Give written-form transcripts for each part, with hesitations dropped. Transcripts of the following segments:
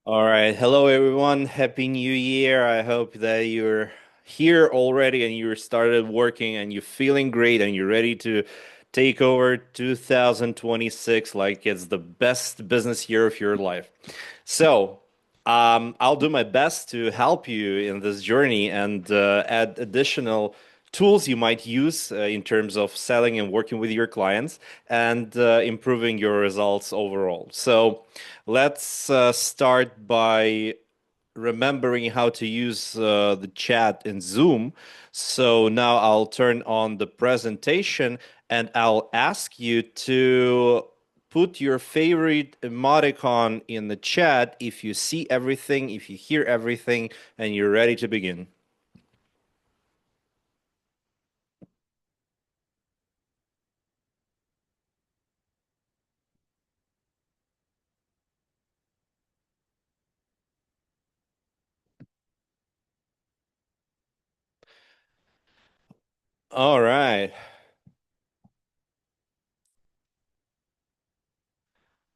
All right. Hello, everyone. Happy New Year. I hope that you're here already and you started working and you're feeling great and you're ready to take over 2026 like it's the best business year of your life. So, I'll do my best to help you in this journey and add additional tools you might use in terms of selling and working with your clients and improving your results overall. So, let's start by remembering how to use the chat in Zoom. So now I'll turn on the presentation and I'll ask you to put your favorite emoticon in the chat if you see everything, if you hear everything, and you're ready to begin. All right.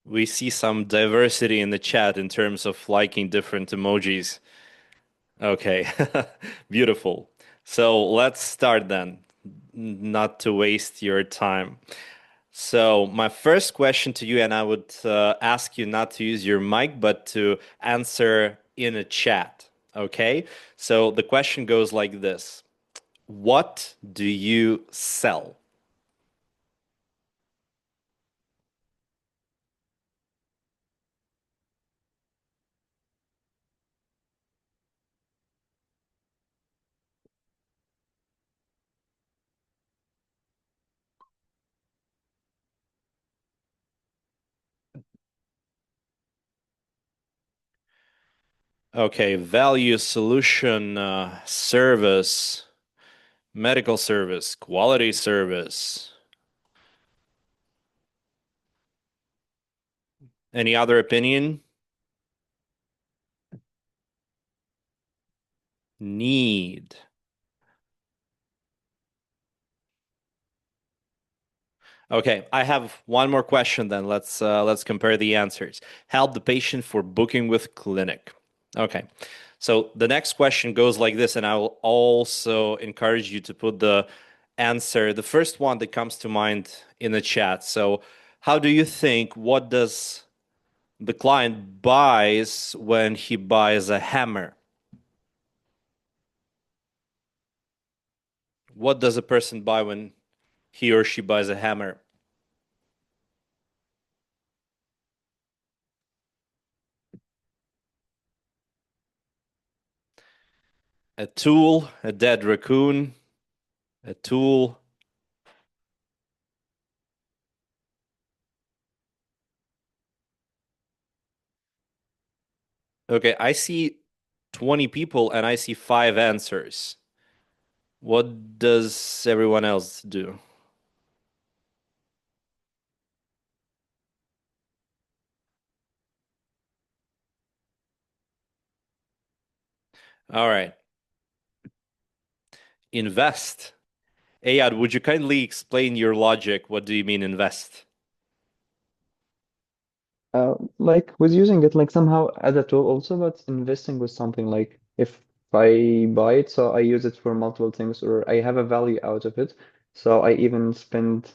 We see some diversity in the chat in terms of liking different emojis. Okay, beautiful. So let's start then, not to waste your time. So, my first question to you, and I would ask you not to use your mic, but to answer in a chat. Okay? So, the question goes like this: What do you sell? Okay, value, solution, service, medical service, quality service. Any other opinion? Need. Okay, I have one more question then. Let's compare the answers. Help the patient for booking with clinic. Okay. So the next question goes like this, and I will also encourage you to put the answer, the first one that comes to mind in the chat. So how do you think, what does the client buys when he buys a hammer? What does a person buy when he or she buys a hammer? A tool, a dead raccoon, a tool. Okay, I see 20 people and I see five answers. What does everyone else do? All right. Invest. Ayad, would you kindly explain your logic? What do you mean invest? Like with using it like somehow as a tool also, but investing with something like if I buy it, so I use it for multiple things, or I have a value out of it, so I even spend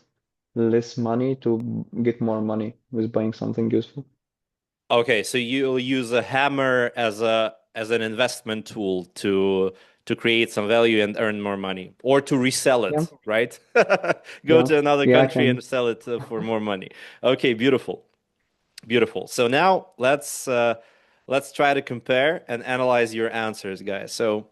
less money to get more money with buying something useful. Okay, so you'll use a hammer as an investment tool to create some value and earn more money, or to resell Yeah, it, right? Go yeah, to another yeah, I country can. and sell it for more money. Okay, beautiful. Beautiful. So now let's try to compare and analyze your answers, guys. So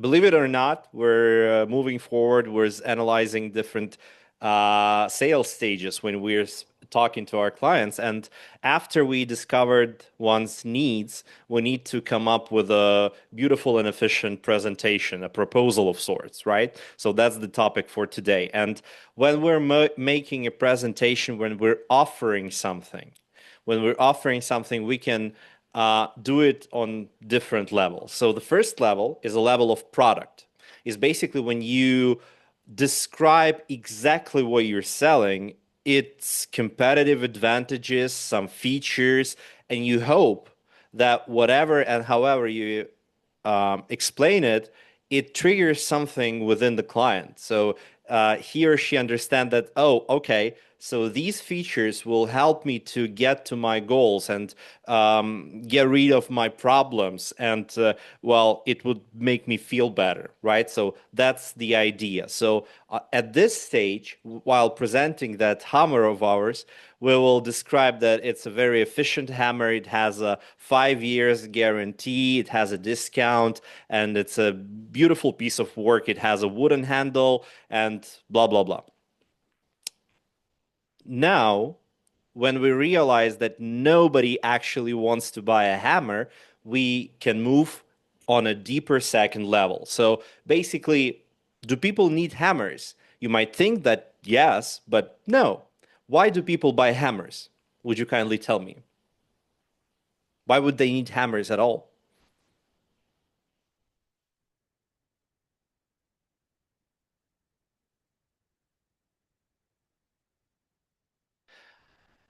believe it or not, we're moving forward with analyzing different sales stages when we're talking to our clients. And after we discovered one's needs, we need to come up with a beautiful and efficient presentation, a proposal of sorts, right? So that's the topic for today. And when we're making a presentation, when we're offering something, we can do it on different levels. So the first level is a level of product. Is basically when you describe exactly what you're selling its competitive advantages, some features, and you hope that whatever and however you explain it, it triggers something within the client. So he or she understand that, oh, okay, so these features will help me to get to my goals and get rid of my problems. And well, it would make me feel better, right? So that's the idea. So at this stage, while presenting that hammer of ours, we will describe that it's a very efficient hammer. It has a 5 years guarantee. It has a discount, and it's a beautiful piece of work. It has a wooden handle and blah, blah, blah. Now, when we realize that nobody actually wants to buy a hammer, we can move on a deeper second level. So basically, do people need hammers? You might think that yes, but no. Why do people buy hammers? Would you kindly tell me? Why would they need hammers at all?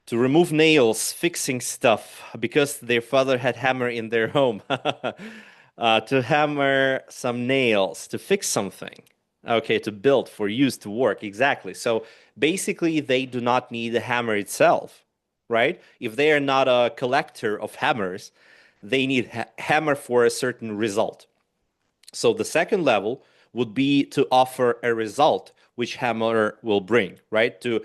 To remove nails, fixing stuff because their father had hammer in their home. To hammer some nails, to fix something. Okay, to build, for use, to work. Exactly. So basically, they do not need the hammer itself, right? If they are not a collector of hammers, they need hammer for a certain result. So the second level would be to offer a result which hammer will bring, right? To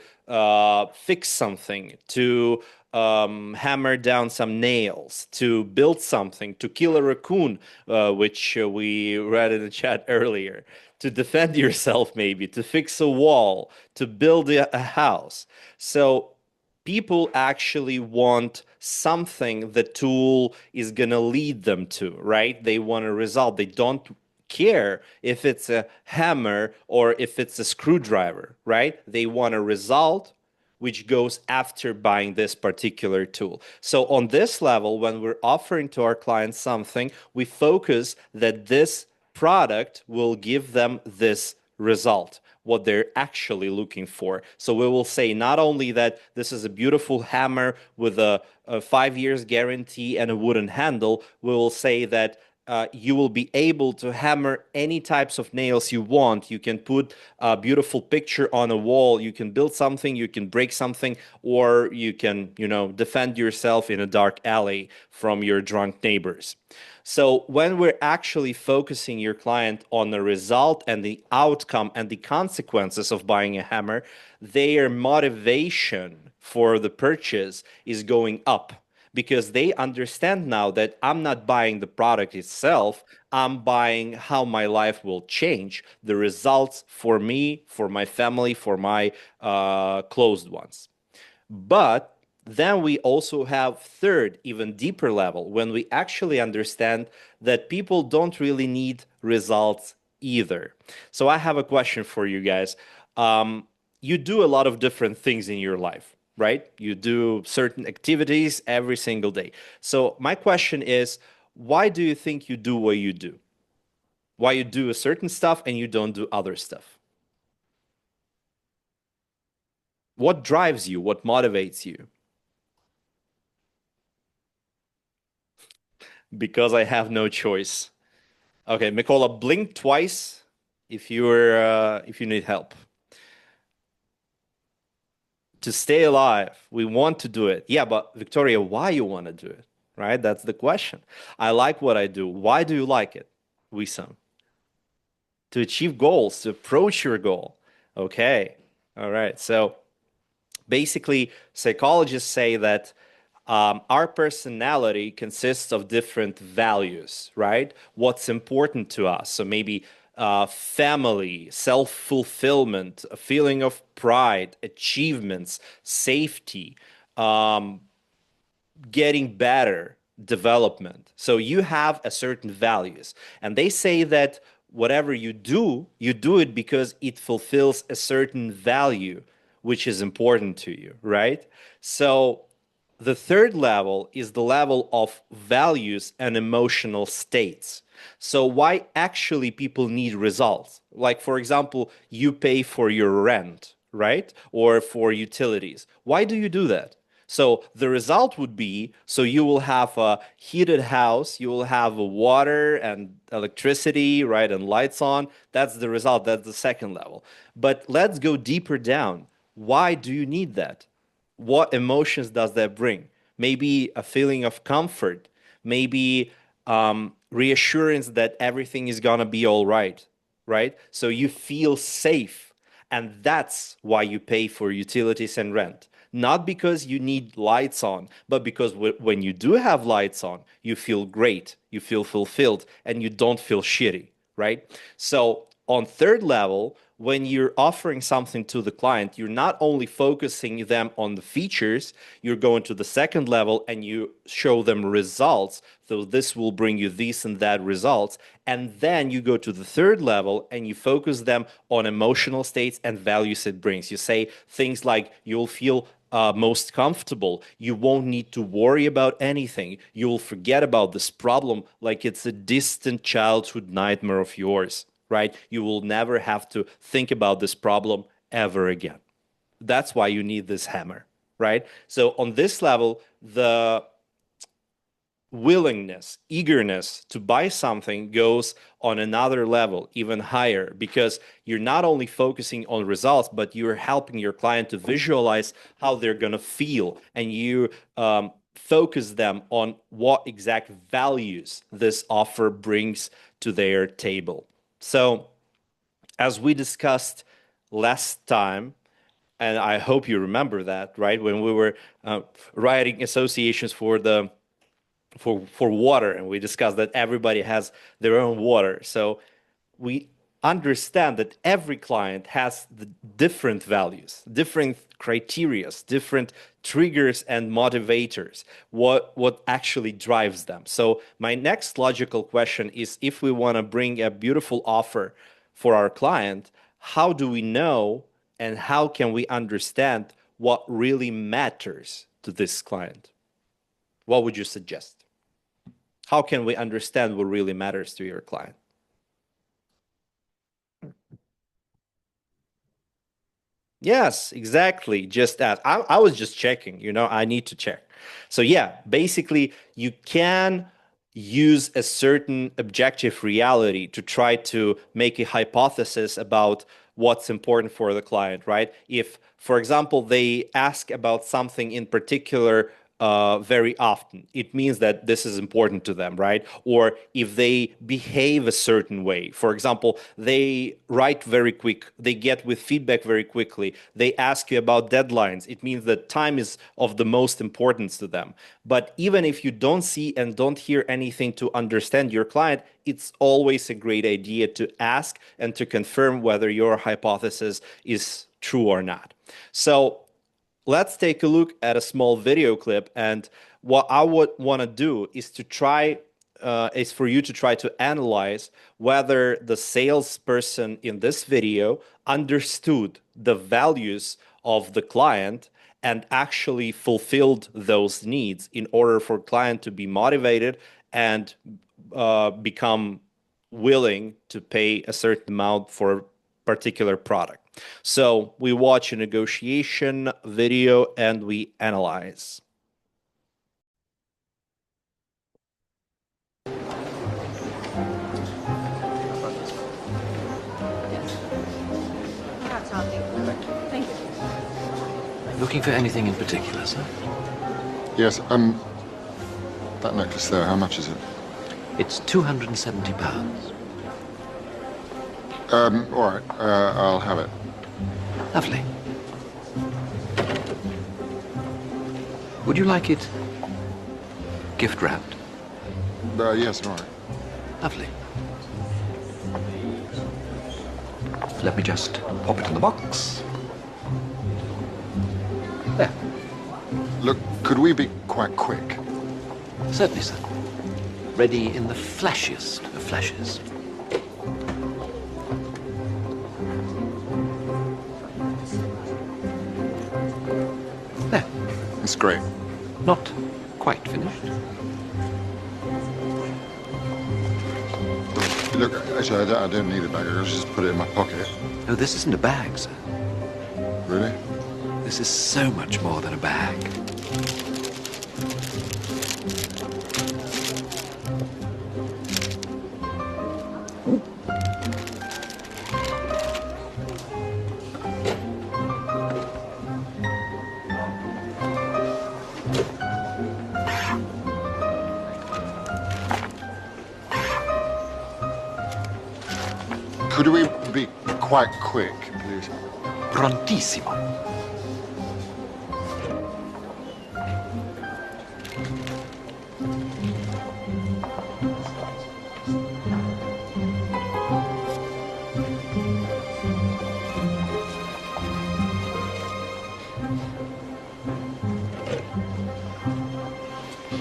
fix something, to hammer down some nails, to build something, to kill a raccoon, which we read in the chat earlier, to defend yourself, maybe, to fix a wall, to build a house. So people actually want something the tool is going to lead them to, right? They want a result. They don't care if it's a hammer or if it's a screwdriver, right? They want a result which goes after buying this particular tool. So on this level, when we're offering to our clients something, we focus that this product will give them this result, what they're actually looking for. So we will say not only that this is a beautiful hammer with a 5 years guarantee and a wooden handle, we will say that you will be able to hammer any types of nails you want. You can put a beautiful picture on a wall. You can build something, you can break something, or you can, defend yourself in a dark alley from your drunk neighbors. So when we're actually focusing your client on the result and the outcome and the consequences of buying a hammer, their motivation for the purchase is going up because they understand now that I'm not buying the product itself, I'm buying how my life will change, the results for me, for my family, for my closed ones. But then we also have third, even deeper level when we actually understand that people don't really need results either. So I have a question for you guys. You do a lot of different things in your life, right? You do certain activities every single day. So my question is, why do you think you do what you do? Why you do a certain stuff and you don't do other stuff? What drives you? What motivates you? Because I have no choice. Okay, Mikola, blink twice if you need help. To stay alive, we want to do it. Yeah, but Victoria, why you want to do it? Right? That's the question. I like what I do. Why do you like it? Wissam? To achieve goals, to approach your goal. Okay. All right. So basically, psychologists say that our personality consists of different values, right? What's important to us. So maybe family, self fulfillment, a feeling of pride, achievements, safety, um, getting better, development. So you have a certain values. And they say that whatever you do it because it fulfills a certain value, which is important to you, right? So the third level is the level of values and emotional states. So why actually people need results? Like, for example, you pay for your rent, right? Or for utilities. Why do you do that? So the result would be, so you will have a heated house, you will have water and electricity, right, and lights on. That's the result. That's the second level. But let's go deeper down. Why do you need that? What emotions does that bring? Maybe a feeling of comfort, maybe reassurance that everything is gonna be all right, right? So you feel safe. And that's why you pay for utilities and rent. Not because you need lights on, but because when you do have lights on, you feel great, you feel fulfilled, and you don't feel shitty, right? So on third level, when you're offering something to the client, you're not only focusing them on the features, you're going to the second level and you show them results. So this will bring you these and that results. And then you go to the third level and you focus them on emotional states and values it brings. You say things like you'll feel most comfortable. You won't need to worry about anything. You will forget about this problem like it's a distant childhood nightmare of yours, right? You will never have to think about this problem ever again. That's why you need this hammer, right? So on this level, the willingness, eagerness to buy something goes on another level, even higher, because you're not only focusing on results, but you're helping your client to visualize how they're going to feel. And you focus them on what exact values this offer brings to their table. So, as we discussed last time, and I hope you remember that, right? When we were writing associations for the for water, and we discussed that everybody has their own water. So we understand that every client has the different values, different criterias, different triggers and motivators, what actually drives them. So my next logical question is, if we want to bring a beautiful offer for our client, how do we know and how can we understand what really matters to this client? What would you suggest? How can we understand what really matters to your client? Yes, exactly. Just that. I was just checking, I need to check. So, yeah, basically, you can use a certain objective reality to try to make a hypothesis about what's important for the client, right? If, for example, they ask about something in particular very often, it means that this is important to them, right? Or if they behave a certain way, for example, they write very quick, they get with feedback very quickly, they ask you about deadlines, it means that time is of the most importance to them. But even if you don't see and don't hear anything to understand your client, it's always a great idea to ask and to confirm whether your hypothesis is true or not. So let's take a look at a small video clip. And what I would want to do is to try, is for you to try to analyze whether the salesperson in this video understood the values of the client and actually fulfilled those needs in order for client to be motivated and become willing to pay a certain amount for a particular product. So we watch a negotiation video and we analyze. Thank you. Looking for anything in particular, sir? Yes, that necklace there, how much is it? It's £270. All right, I'll have it. Lovely. Would you like it gift wrapped? Yes, all right. Lovely. Let me just pop it in the box. There. Look, could we be quite quick? Certainly, sir. Ready in the flashiest of flashes. There. It's great. Not quite finished. Look, actually, I don't need a bag. I'll just put it in my pocket. Oh, this isn't a bag, sir. Really? This is so much more than a bag. Could we be quite quick, please? Prontissimo.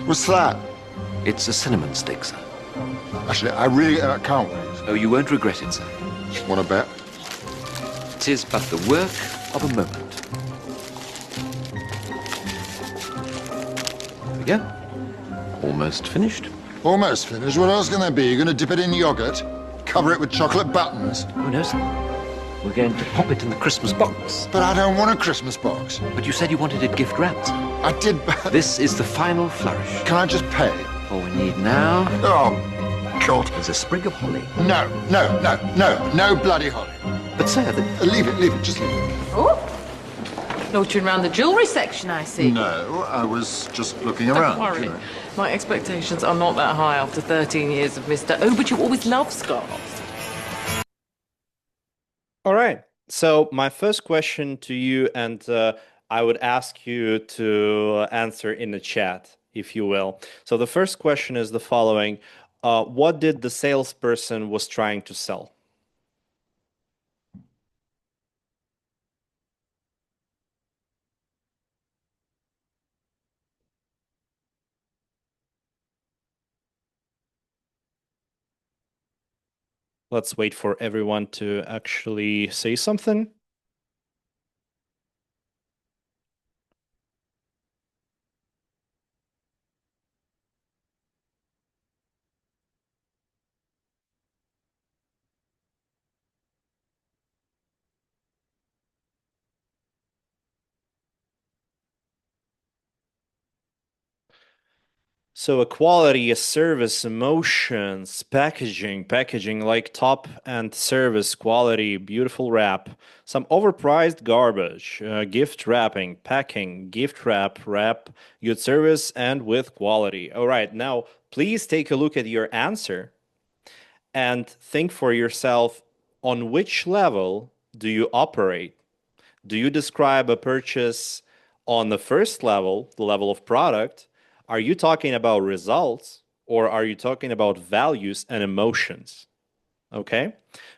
What's that? It's a cinnamon stick, sir. Actually, I really can't wait. Oh, you won't regret it, sir. Want to bet? 'Tis but the work of a moment. There we go. Almost finished. Almost finished. What else can there be? You're going to dip it in yogurt? Cover it with chocolate buttons? Oh, no, sir. We're going to pop it in the Christmas box. But I don't want a Christmas box. But you said you wanted it gift wrapped. I did... This is the final flourish. Can I just pay? All we need now Oh, God. is a sprig of holly. No, no, no, no, no bloody holly. But, sir, Leave it, just leave it. Oh, loitering around the jewellery section, I see. No, I was just looking around. Don't worry. My expectations are not that high after 13 years of Mr. Oh, but you always love scarves. All right. So my first question to you, and I would ask you to answer in the chat, if you will. So the first question is the following. What did the salesperson was trying to sell? Let's wait for everyone to actually say something. So a quality, a service, emotions, packaging like top end service, quality, beautiful wrap, some overpriced garbage, gift wrapping, packing, gift wrap, good service, and with quality. All right, now please take a look at your answer and think for yourself, on which level do you operate? Do you describe a purchase on the first level, the level of product? Are you talking about results, or are you talking about values and emotions? Okay?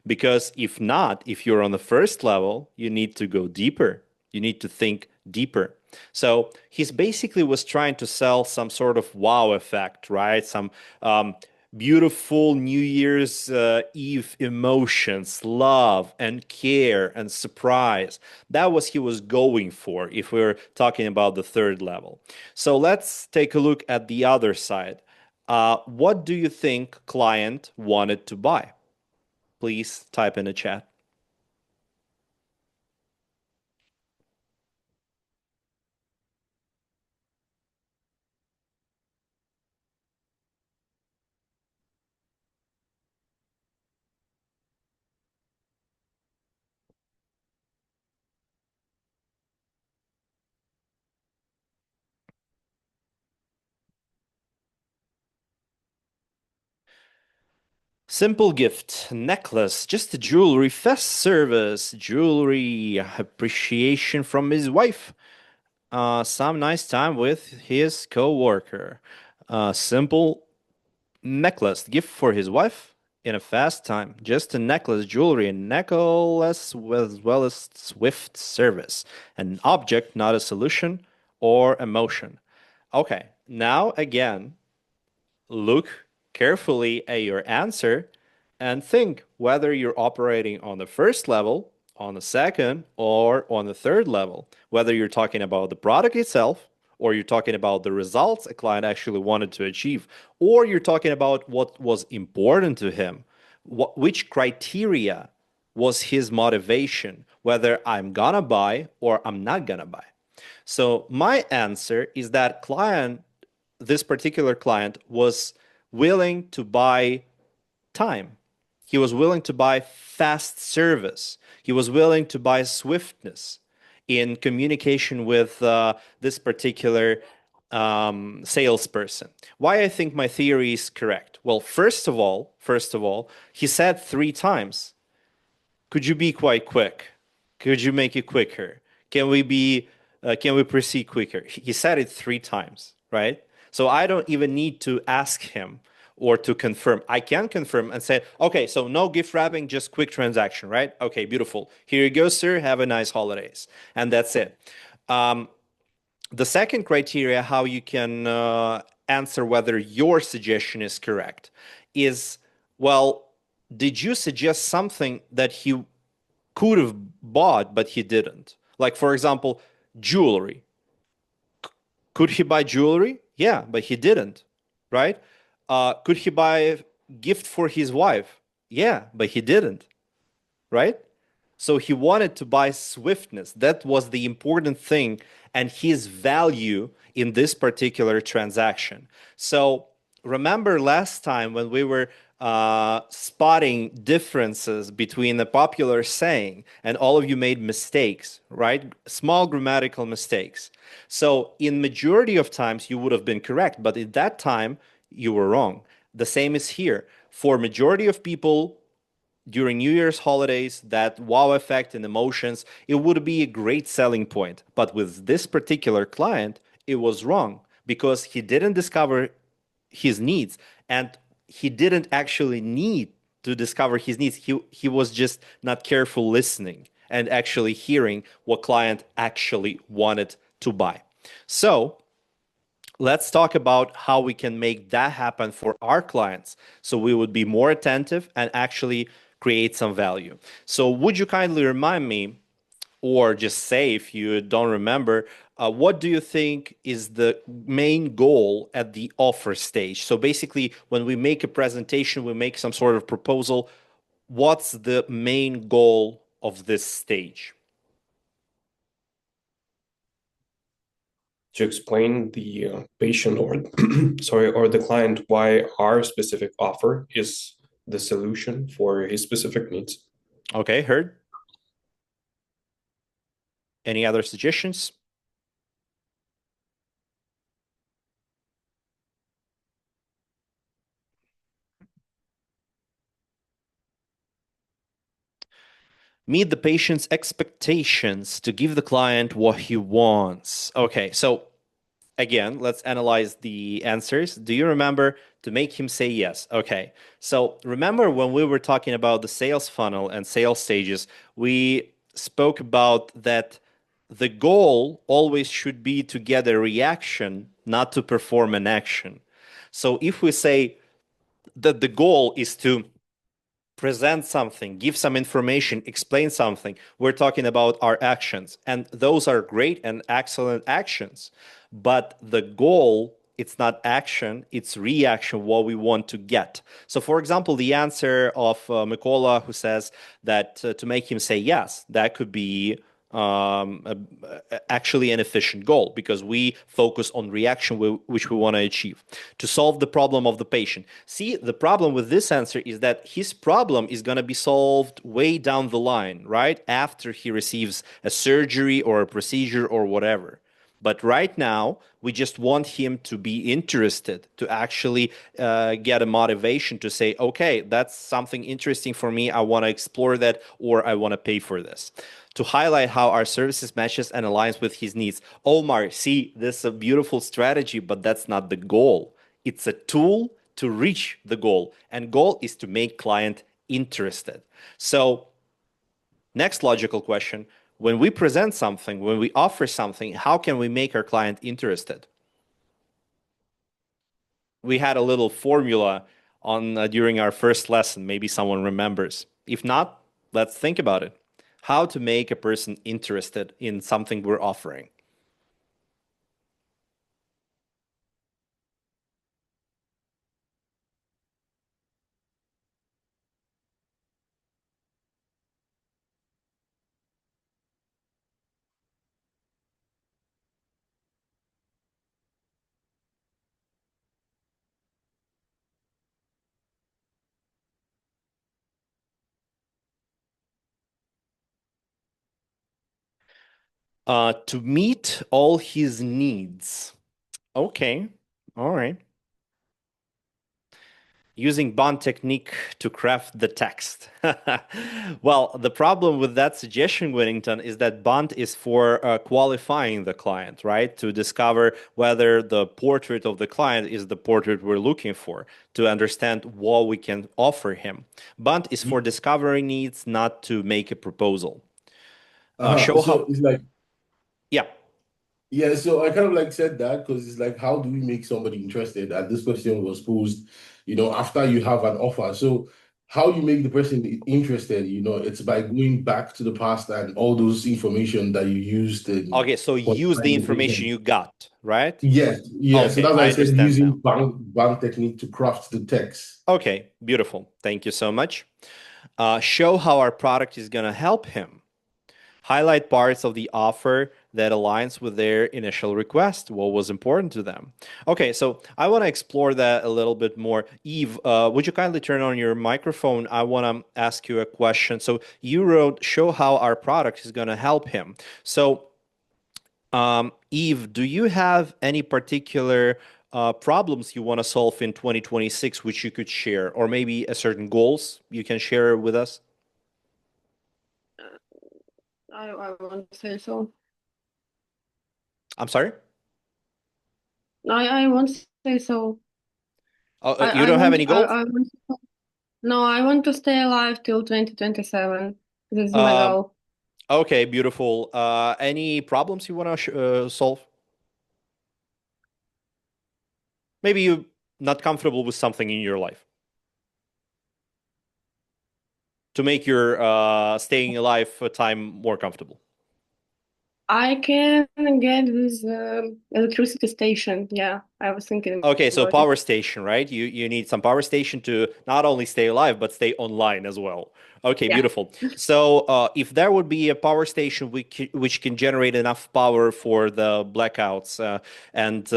Because if not, if you're on the first level, you need to go deeper. You need to think deeper. So he's basically was trying to sell some sort of wow effect, right? Some beautiful New Year's Eve emotions, love and care and surprise. That was he was going for if we're talking about the third level. So let's take a look at the other side. What do you think client wanted to buy? Please type in the chat. Simple gift, necklace, just a jewelry, fast service, jewelry, appreciation from his wife, some nice time with his co-worker. Simple necklace, gift for his wife in a fast time. Just a necklace, jewelry, a necklace as well as swift service. An object, not a solution or emotion. Okay, now again, look carefully at your answer and think whether you're operating on the first level, on the second, or on the third level. Whether you're talking about the product itself, or you're talking about the results a client actually wanted to achieve, or you're talking about what was important to him, which criteria was his motivation, whether I'm gonna buy or I'm not gonna buy. So my answer is that this particular client was willing to buy time. He was willing to buy fast service. He was willing to buy swiftness in communication with this particular salesperson. Why I think my theory is correct? Well, first of all, he said 3 times, could you be quite quick? Could you make it quicker? Can we proceed quicker? He said it 3 times, right? So I don't even need to ask him or to confirm. I can confirm and say, okay, so no gift wrapping, just quick transaction, right? Okay, beautiful. Here you go, sir. Have a nice holidays. And that's it. The second criteria, how you can answer whether your suggestion is correct, is, well, did you suggest something that he could have bought, but he didn't? Like, for example, jewelry. Could he buy jewelry? Yeah, but he didn't, right? Could he buy a gift for his wife? Yeah, but he didn't, right? So he wanted to buy swiftness. That was the important thing and his value in this particular transaction. So remember last time when we were spotting differences between the popular saying, and all of you made mistakes, right? Small grammatical mistakes. So in majority of times you would have been correct, but at that time you were wrong. The same is here. For majority of people, during New Year's holidays, that wow effect and emotions, it would be a great selling point. But with this particular client, it was wrong because he didn't discover his needs, and he didn't actually need to discover his needs. He was just not careful listening and actually hearing what client actually wanted to buy. So let's talk about how we can make that happen for our clients so we would be more attentive and actually create some value. So would you kindly remind me, or just say if you don't remember, what do you think is the main goal at the offer stage? So basically, when we make a presentation, we make some sort of proposal, what's the main goal of this stage? To explain the patient or sorry, or the client why our specific offer is the solution for his specific needs. Okay, heard. Any other suggestions? Meet the patient's expectations to give the client what he wants. Okay, so again, let's analyze the answers. Do you remember to make him say yes? Okay, so remember when we were talking about the sales funnel and sales stages, we spoke about that the goal always should be to get a reaction, not to perform an action. So if we say that the goal is to present something, give some information, explain something, we're talking about our actions. And those are great and excellent actions. But the goal, it's not action, it's reaction, what we want to get. So, for example, the answer of Mikola, who says that to make him say yes, that could be actually an efficient goal because we focus on reaction which we want to achieve to solve the problem of the patient. See, the problem with this answer is that his problem is going to be solved way down the line, right after he receives a surgery or a procedure or whatever. But right now, we just want him to be interested, to actually get a motivation to say, okay, that's something interesting for me. I want to explore that, or I want to pay for this. To highlight how our services matches and aligns with his needs. Omar, see, this is a beautiful strategy, but that's not the goal. It's a tool to reach the goal. And goal is to make client interested. So next logical question, when we present something, when we offer something, how can we make our client interested? We had a little formula on during our first lesson. Maybe someone remembers. If not, let's think about it. How to make a person interested in something we're offering. To meet all his needs. Okay. All right. Using bond technique to craft the text. Well, the problem with that suggestion, Whittington, is that bond is for qualifying the client, right? To discover whether the portrait of the client is the portrait we're looking for, to understand what we can offer him. Bond is for discovering needs, not to make a proposal. Show So how, it's like, yeah. yeah, so I kind of like said that because it's like, how do we make somebody interested? And this question was posed, after you have an offer. So how you make the person interested, it's by going back to the past and all those information that you used in Okay, so use the qualifying the information patient. you got, right? Yes, yes. So Okay, that's why I I said understand now. using bank technique to craft the text. Okay, beautiful. Thank you so much. Show how our product is going to help him. Highlight parts of the offer that aligns with their initial request, what was important to them. Okay, so I want to explore that a little bit more. Eve, would you kindly turn on your microphone? I want to ask you a question. So you wrote, show how our product is going to help him. So Eve, do you have any particular problems you want to solve in 2026 which you could share, or maybe a certain goals you can share with us? I won't say so. I'm sorry? I won't say so. You don't have any goals? I want no, I want to stay alive till 2027. This is my Um, goal. okay, beautiful. Any problems you want to solve? Maybe you're not comfortable with something in your life to make your staying alive time more comfortable. I can get this electricity station. Yeah, I was thinking Okay, so about it. power station, right? You need some power station to not only stay alive but stay online as well. Okay, Yeah. beautiful. So if there would be a power station which can generate enough power for the blackouts and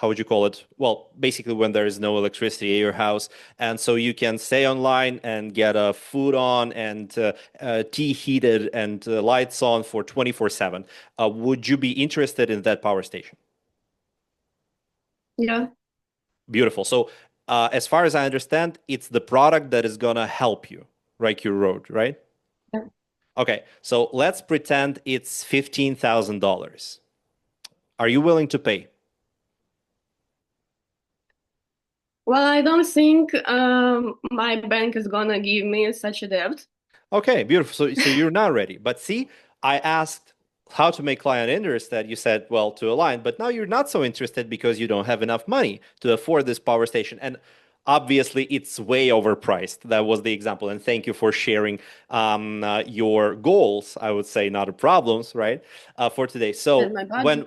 how would you call it? Well, basically when there is no electricity in your house, and so you can stay online and get food on and tea heated and lights on for 24/7. Would you be interested in that power station? Yeah. Beautiful. So, as far as I understand, it's the product that is gonna help you, like you wrote, right? Yeah. Okay. So let's pretend it's $15,000. Are you willing to pay? Well, I don't think my bank is gonna give me such a debt. Okay, beautiful. So you're not ready. But see, I asked how to make client interested. You said, well, to align, but now you're not so interested because you don't have enough money to afford this power station. And obviously, it's way overpriced. That was the example. And thank you for sharing your goals, I would say, not the problems, right? For today. And So my budget. when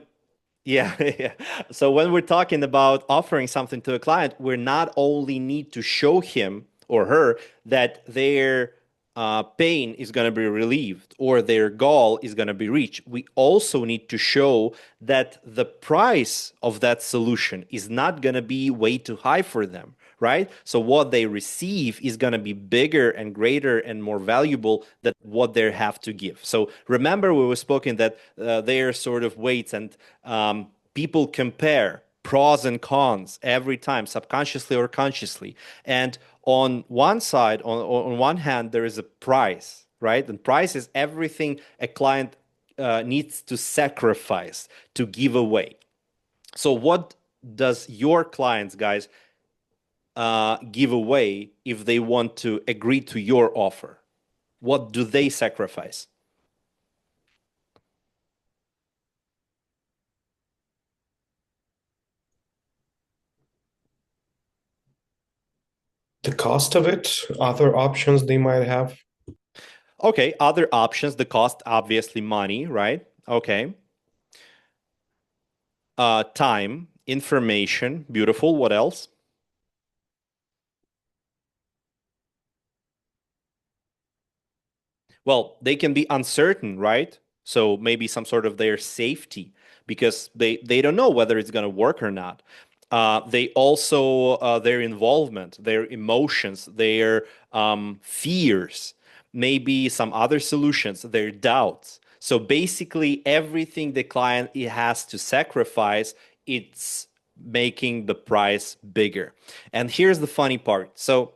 yeah, yeah. So when we're talking about offering something to a client, we not only need to show him or her that their pain is going to be relieved or their goal is going to be reached. We also need to show that the price of that solution is not going to be way too high for them, right? So what they receive is going to be bigger and greater and more valuable than what they have to give. So remember, we were spoken that there are sort of weights and people compare pros and cons every time, subconsciously or consciously. And on one side, on one hand, there is a price, right? And price is everything a client needs to sacrifice to give away. So what does your clients, guys, give away if they want to agree to your offer? What do they sacrifice? The cost of it, other options they might have. Okay, other options, the cost, obviously money, right? Okay. Time, information, beautiful. What else? Well, they can be uncertain, right? So maybe some sort of their safety because they don't know whether it's going to work or not. They also their involvement, their emotions, their fears, maybe some other solutions, their doubts. So basically, everything the client has to sacrifice, it's making the price bigger. And here's the funny part. So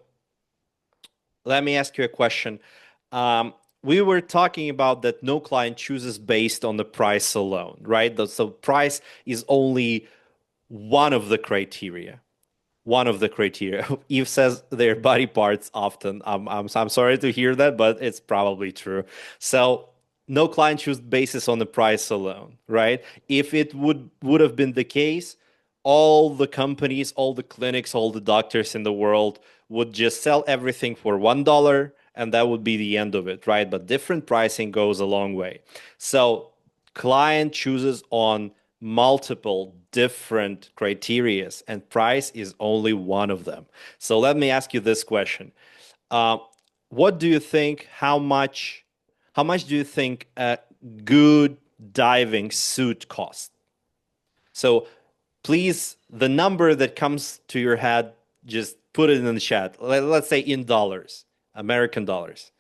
let me ask you a question. We were talking about that no client chooses based on the price alone, right? So price is only one of the criteria. One of the criteria. Eve says their body parts often. I'm sorry to hear that, but it's probably true. So no client choose basis on the price alone, right? If it would have been the case, all the companies, all the clinics, all the doctors in the world would just sell everything for $1 and that would be the end of it, right? But different pricing goes a long way. So client chooses on multiple different criterias and price is only one of them. So let me ask you this question. Uh, what do you think, how much do you think a good diving suit costs? So please, the number that comes to your head, just put it in the chat. Let's say in dollars, American dollars.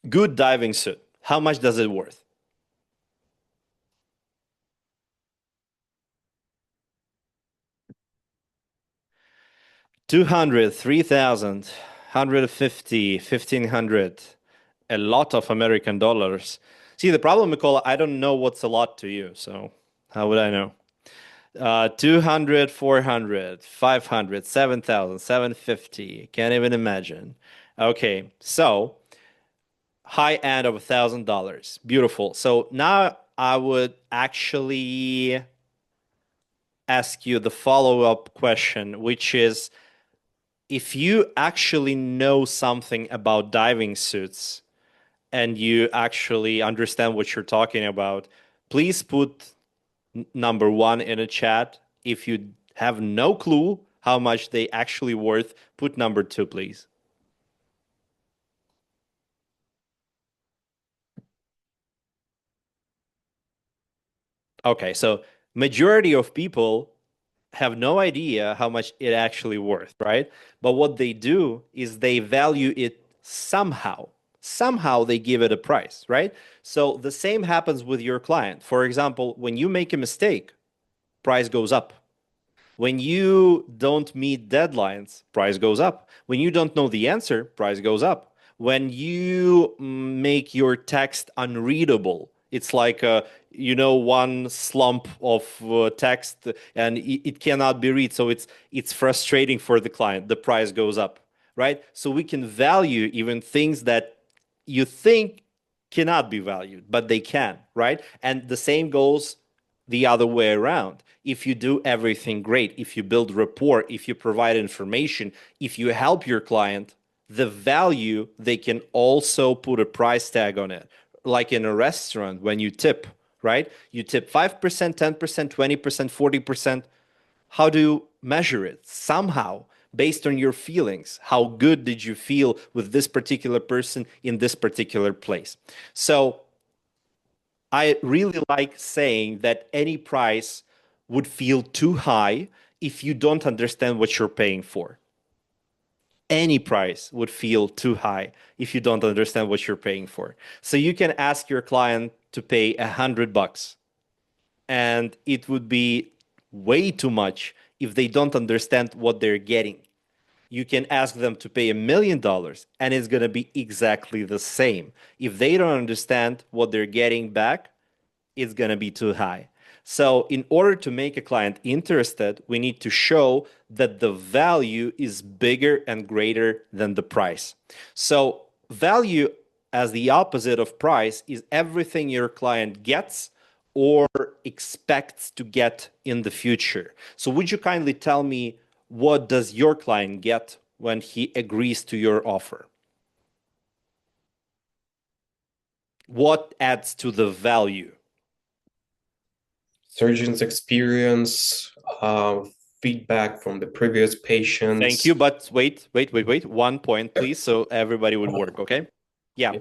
Good diving suit. How much does it worth? 200, 3,000, 150, 1,500, a lot of American dollars. See, the problem, Mikola, I don't know what's a lot to you, so how would I know? 200, 400, 500, 7,000, 750. Can't even imagine. Okay, so high end of $1,000. Beautiful. So now I would actually ask you the follow-up question, which is if you actually know something about diving suits and you actually understand what you're talking about, please put number one in a chat. If you have no clue how much they actually worth, put number two, please. Okay, so majority of people have no idea how much it actually worth, right? But what they do is they value it somehow. Somehow they give it a price, right? So the same happens with your client. For example, when you make a mistake, price goes up. When you don't meet deadlines, price goes up. When you don't know the answer, price goes up. When you make your text unreadable, it's like one slump of text and it cannot be read, so it's frustrating for the client. The price goes up, right? So we can value even things that you think cannot be valued, but they can, right? And the same goes the other way around. If you do everything great, if you build rapport, if you provide information, if you help your client, the value, they can also put a price tag on it. Like in a restaurant, when you tip, right? You tip 5%, 10%, 20%, 40%. How do you measure it? Somehow, based on your feelings. How good did you feel with this particular person in this particular place? So I really like saying that any price would feel too high if you don't understand what you're paying for. Any price would feel too high if you don't understand what you're paying for. So you can ask your client to pay $100, and it would be way too much if they don't understand what they're getting. You can ask them to pay $1,000,000 and it's going to be exactly the same. If they don't understand what they're getting back, it's going to be too high. So in order to make a client interested, we need to show that the value is bigger and greater than the price. So value as the opposite of price is everything your client gets or expects to get in the future. So would you kindly tell me, what does your client get when he agrees to your offer? What adds to the value? Surgeon's experience, feedback from the previous patients. Thank you, but wait. 1 point, please, so everybody would work, okay? Yeah.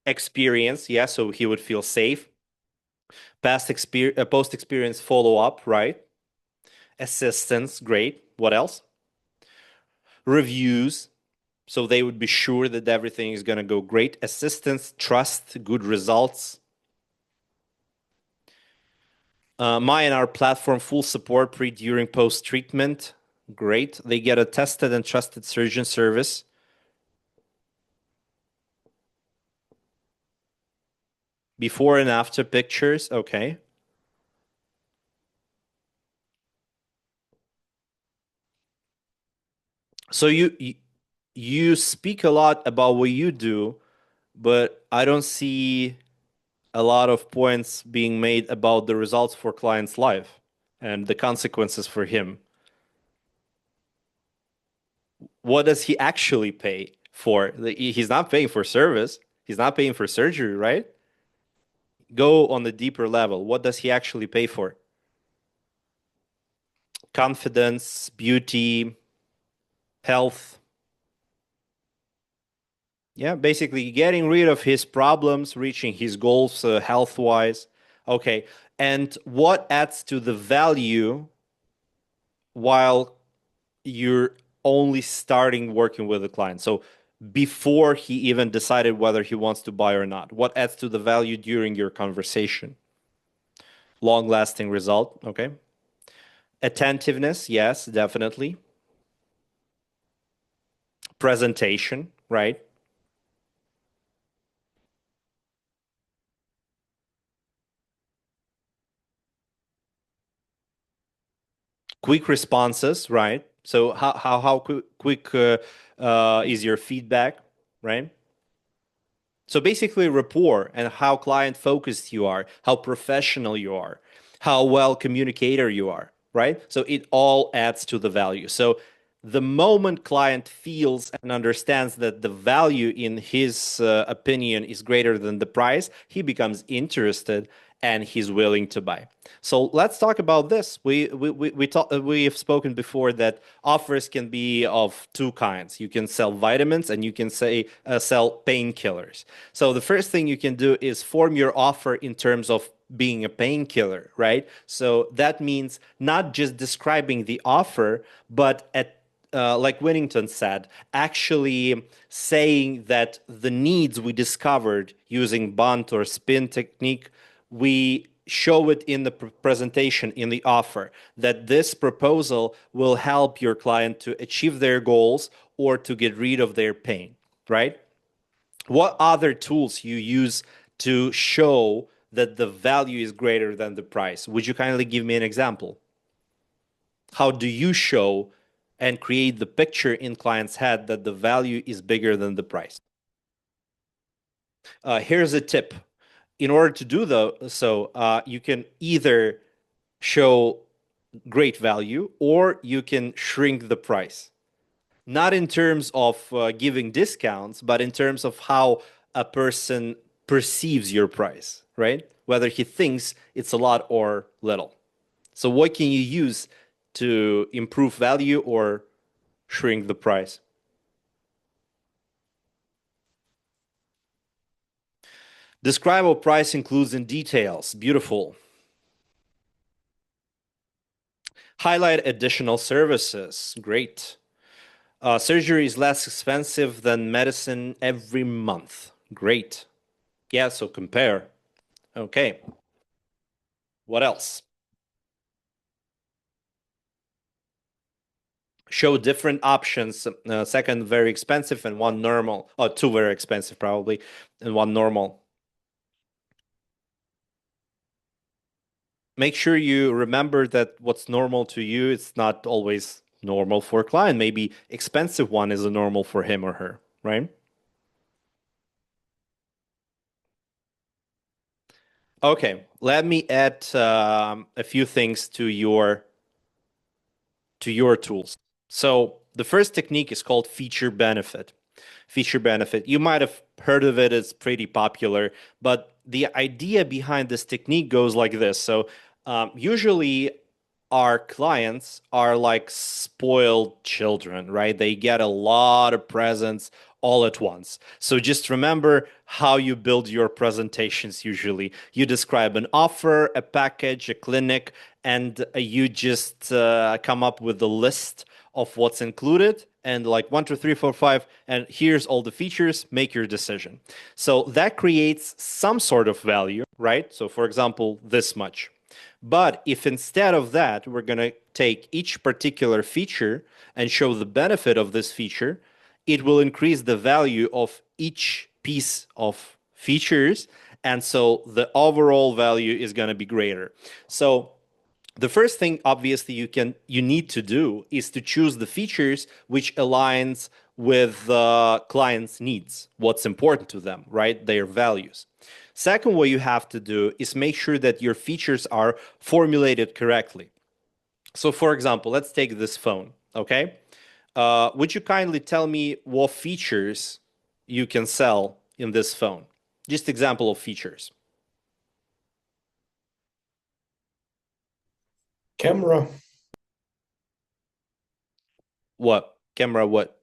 Experience, yeah, so he would feel safe. Post-experience follow-up, right? Assistance, great. What else? Reviews. So they would be sure that everything is going to go great. Assistance, trust, good results. My and our platform, full support pre, during, post treatment. Great. They get a tested and trusted surgeon service. Before and after pictures. Okay. So you speak a lot about what you do, but I don't see a lot of points being made about the results for client's life and the consequences for him. What does he actually pay for? He's not paying for service. He's not paying for surgery, right? Go on the deeper level. What does he actually pay for? Confidence, beauty, health. Yeah, basically getting rid of his problems, reaching his goals health-wise. Okay, and what adds to the value while you're only starting working with the client? So before he even decided whether he wants to buy or not, what adds to the value during your conversation? Long-lasting result, okay. Attentiveness, yes, definitely. Presentation, right? Quick responses, right? So how quick is your feedback, right? So basically rapport and how client focused you are, how professional you are, how well communicator you are, right? So it all adds to the value. So the moment client feels and understands that the value in his opinion is greater than the price, he becomes interested and he's willing to buy. So let's talk about this. We have spoken before that offers can be of two kinds. You can sell vitamins and you can sell painkillers. So the first thing you can do is form your offer in terms of being a painkiller, right? So that means not just describing the offer, but like Winnington said, actually saying that the needs we discovered using bunt or spin technique, we show it in the presentation, in the offer, that this proposal will help your client to achieve their goals or to get rid of their pain, right? What other tools you use to show that the value is greater than the price? Would you kindly give me an example? How do you show and create the picture in client's head that the value is bigger than the price? Here's a tip. In order to do so, you can either show great value or you can shrink the price. Not in terms of giving discounts, but in terms of how a person perceives your price, right? Whether he thinks it's a lot or little. So what can you use to improve value or shrink the price? Describe what price includes in details. Beautiful. Highlight additional services. Great. Surgery is less expensive than medicine every month. Great. Yeah, so compare. Okay. What else? Show different options. Second, very expensive and one normal. Or two very expensive, probably, and one normal. Make sure you remember that what's normal to you, it's not always normal for a client. Maybe expensive one is a normal for him or her, right? Okay, let me add a few things to your tools. So the first technique is called feature benefit. Feature benefit. You might have heard of it. It's pretty popular, but the idea behind this technique goes like this. So usually our clients are like spoiled children, right? They get a lot of presents all at once. So just remember how you build your presentations usually. You describe an offer, a package, a clinic, and you just come up with a list of what's included and like 1, 2, 3, 4, 5, and here's all the features, make your decision. So that creates some sort of value, right? So for example, this much. But if instead of that, we're going to take each particular feature and show the benefit of this feature, it will increase the value of each piece of features. And so the overall value is going to be greater. So the first thing, obviously, you need to do is to choose the features which aligns with the client's needs, what's important to them, right? Their values. Second, what you have to do is make sure that your features are formulated correctly. So, for example, let's take this phone, okay? Would you kindly tell me what features you can sell in this phone? Just example of features. Camera. What? Camera what?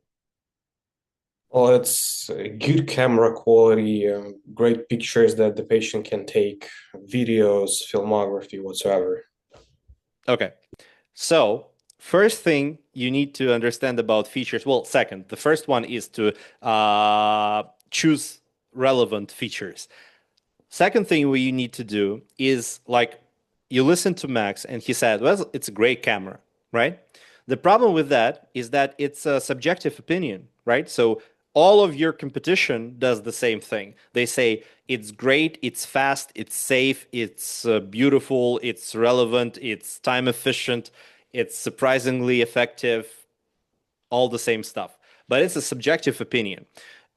Well, it's a good camera quality, great pictures that the patient can take, videos, filmography, whatsoever. Okay. So, first thing you need to understand about features. Well, second, the first one is to choose relevant features. Second thing what you need to do is like you listen to Max and he said, well, it's a great camera, right? The problem with that is that it's a subjective opinion, right? So all of your competition does the same thing. They say it's great, it's fast, it's safe, it's beautiful, it's relevant, it's time efficient, it's surprisingly effective, all the same stuff. But it's a subjective opinion.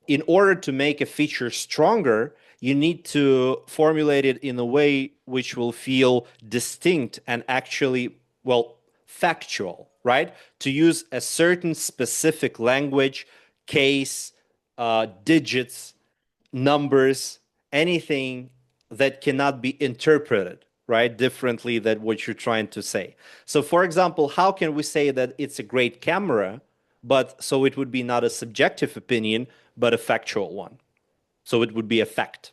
In order to make a feature stronger, you need to formulate it in a way which will feel distinct and actually, well, factual, right? To use a certain specific language, case, digits, numbers, anything that cannot be interpreted, right, differently than what you're trying to say. So, for example, how can we say that it's a great camera, but so it would be not a subjective opinion, but a factual one? So it would be a fact.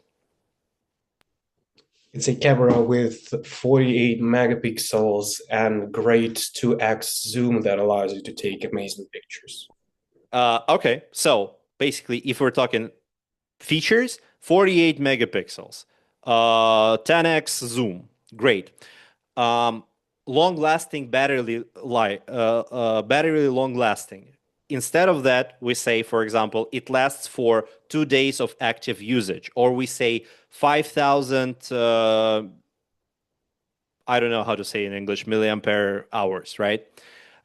It's a camera with 48 megapixels and great 2x zoom that allows you to take amazing pictures. Okay, so basically, if we're talking features, 48 megapixels, 10x zoom, great. Long-lasting battery long-lasting. Instead of that, we say, for example, it lasts for 2 days of active usage, or we say 5,000. I don't know how to say in English, milliampere hours, right?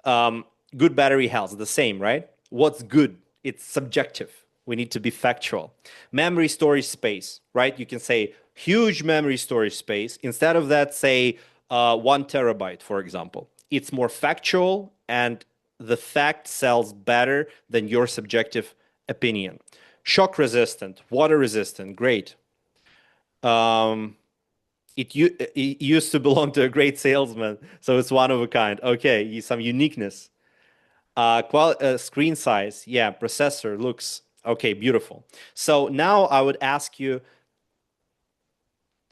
Good battery health, the same, right? What's good? It's subjective. We need to be factual. Memory storage space, right? You can say huge memory storage space. Instead of that, say 1 terabyte, for example. It's more factual and the fact sells better than your subjective opinion. Shock resistant, water resistant, great. It used to belong to a great salesman, so it's one of a kind. Okay, some uniqueness. Screen size, yeah, processor looks okay, beautiful. So now I would ask you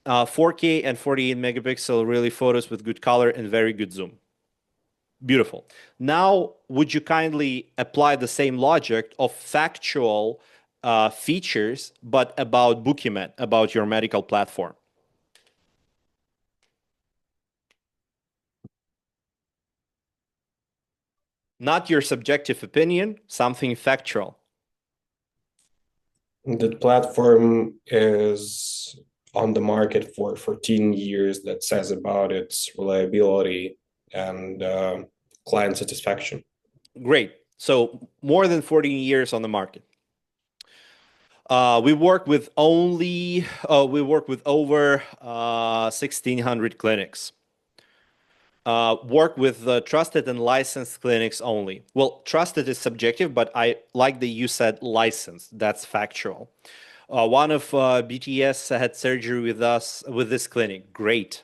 4K and 48 megapixel really photos with good color and very good zoom. Beautiful. Now, would you kindly apply the same logic of factual features, but about Bookiemed, about your medical platform? Not your subjective opinion, something factual. The platform is on the market for 14 years. That says about its reliability and client satisfaction. Great. So more than 14 years on the market. We work with over 1,600 clinics. Work with trusted and licensed clinics only. Well, trusted is subjective, but I like that you said licensed. That's factual. One of BTS had surgery with us with this clinic. Great.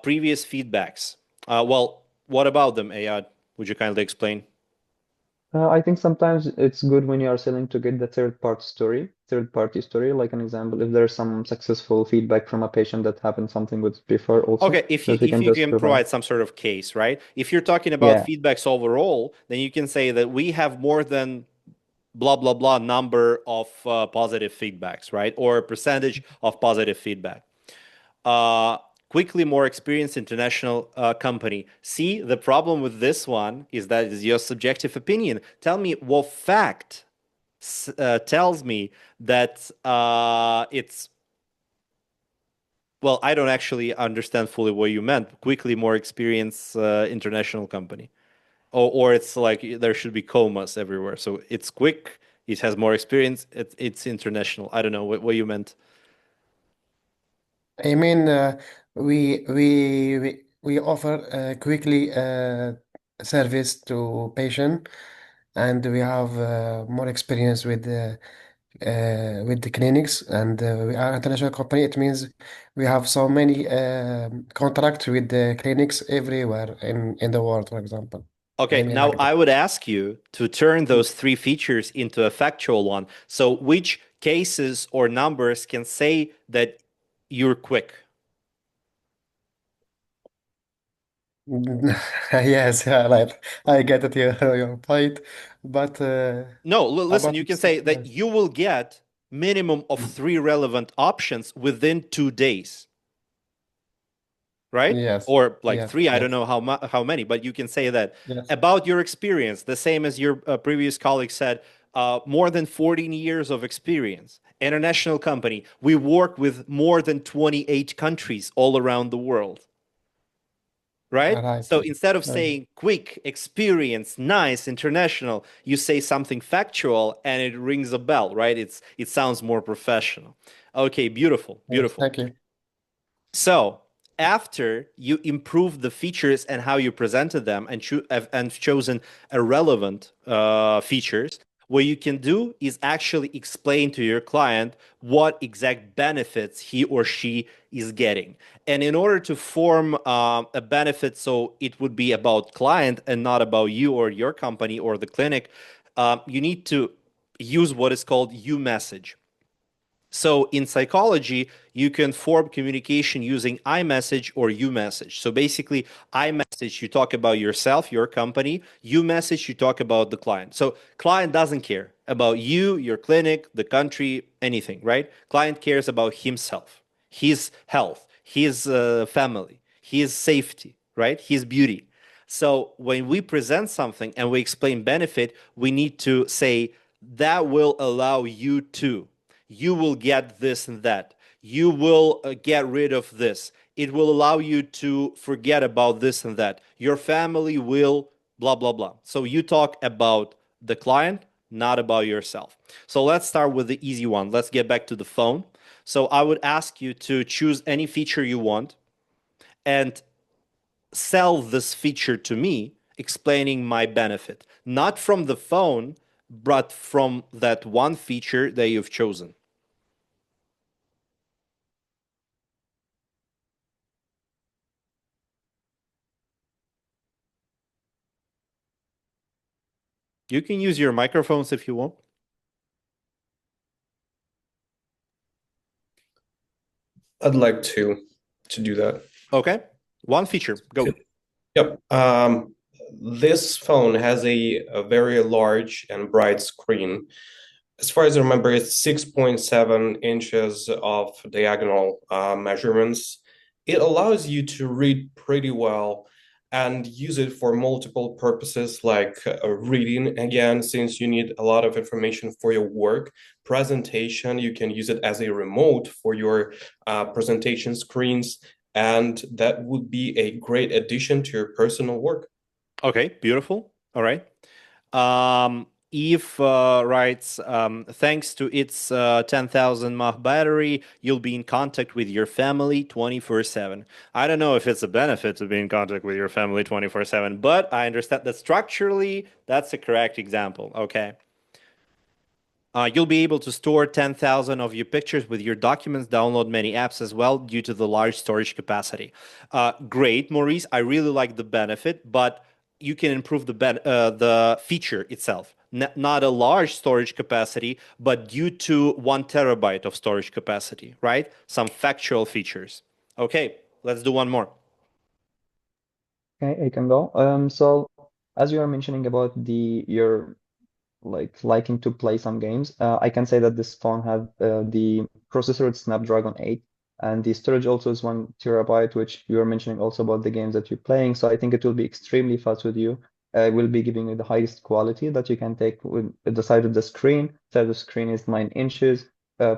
Previous feedbacks. Well, what about them, Ayad? Would you kindly explain? I think sometimes it's good when you are selling to get the third party story. Like an example, if there's some successful feedback from a patient that happened something with before also, Okay, if you that we if can you just can provide. provide some sort of case, right? If you're talking about Yeah, feedbacks overall, then you can say that we have more than blah blah blah number of positive feedbacks, right? Or percentage of positive feedback. Uh, quickly more experienced international company. See, the problem with this one is that it's your subjective opinion. Tell me what fact tells me that it's well, I don't actually understand fully what you meant. Quickly more experienced international company. Or it's like there should be comas everywhere. So it's quick, it has more experience, it's international. I don't know what you meant. I mean, we offer quickly service to patient, and we have more experience with the clinics, and we are international company. It means we have so many contract with the clinics everywhere in the world, for example. I Okay, mean, now like that. I would ask you to turn those three features into a factual one. So which cases or numbers can say that you're quick? Yes, yeah, like I get it, your point, but No, listen, about you can say that you will get minimum of three relevant options within 2 days, right? yes, Or like yes, three, I don't yes, know how many, but you can say that yes. about your experience, the same as your previous colleague said, more than 14 years of experience, international company. We work with more than 28 countries all around the world, right? All right. So instead of Okay. saying quick, experience, nice, international, you say something factual and it rings a bell, right? It sounds more professional. Okay, beautiful, Yes, beautiful. thank you. So after you improve the features and how you presented them and chosen irrelevant features, what you can do is actually explain to your client what exact benefits he or she is getting. And in order to form a benefit, so it would be about client and not about you or your company or the clinic, you need to use what is called you message. So in psychology, you can form communication using iMessage or you message. So basically, iMessage, you talk about yourself, your company. You message, you talk about the client. So client doesn't care about you, your clinic, the country, anything, right? Client cares about himself, his health, his family, his safety, right? His beauty. So when we present something and we explain benefit, we need to say that will allow you to. You will get this and that. You will get rid of this. It will allow you to forget about this and that. Your family will blah, blah, blah. So you talk about the client, not about yourself. So let's start with the easy one. Let's get back to the phone. So I would ask you to choose any feature you want and sell this feature to me, explaining my benefit, not from the phone, but from that one feature that you've chosen. You can use your microphones if you want. I'd like to do that. Okay. One feature. Go. Yep. This phone has a very large and bright screen. As far as I remember, it's 6.7 inches of diagonal measurements. It allows you to read pretty well and use it for multiple purposes, like reading, again, since you need a lot of information for your work. Presentation, you can use it as a remote for your presentation screens, and that would be a great addition to your personal work. Okay. Beautiful. All right. Eve writes, thanks to its 10,000 mAh battery, you'll be in contact with your family 24/7. I don't know if it's a benefit to be in contact with your family 24/7, but I understand that structurally, that's a correct example. Okay. You'll be able to store 10,000 of your pictures with your documents, download many apps as well due to the large storage capacity. Great, Maurice. I really like the benefit, but you can improve the feature itself. Not a large storage capacity, but due to 1 TB of storage capacity, right? Some factual features. Okay, let's do one more. Okay, I can go. So as you are mentioning about your like liking to play some games, I can say that this phone has the processor it's Snapdragon 8, and the storage also is 1 TB, which you are mentioning also about the games that you're playing. So I think it will be extremely fast with you. It will be giving you the highest quality that you can take with the side of the screen. Side of the screen is 9 inches,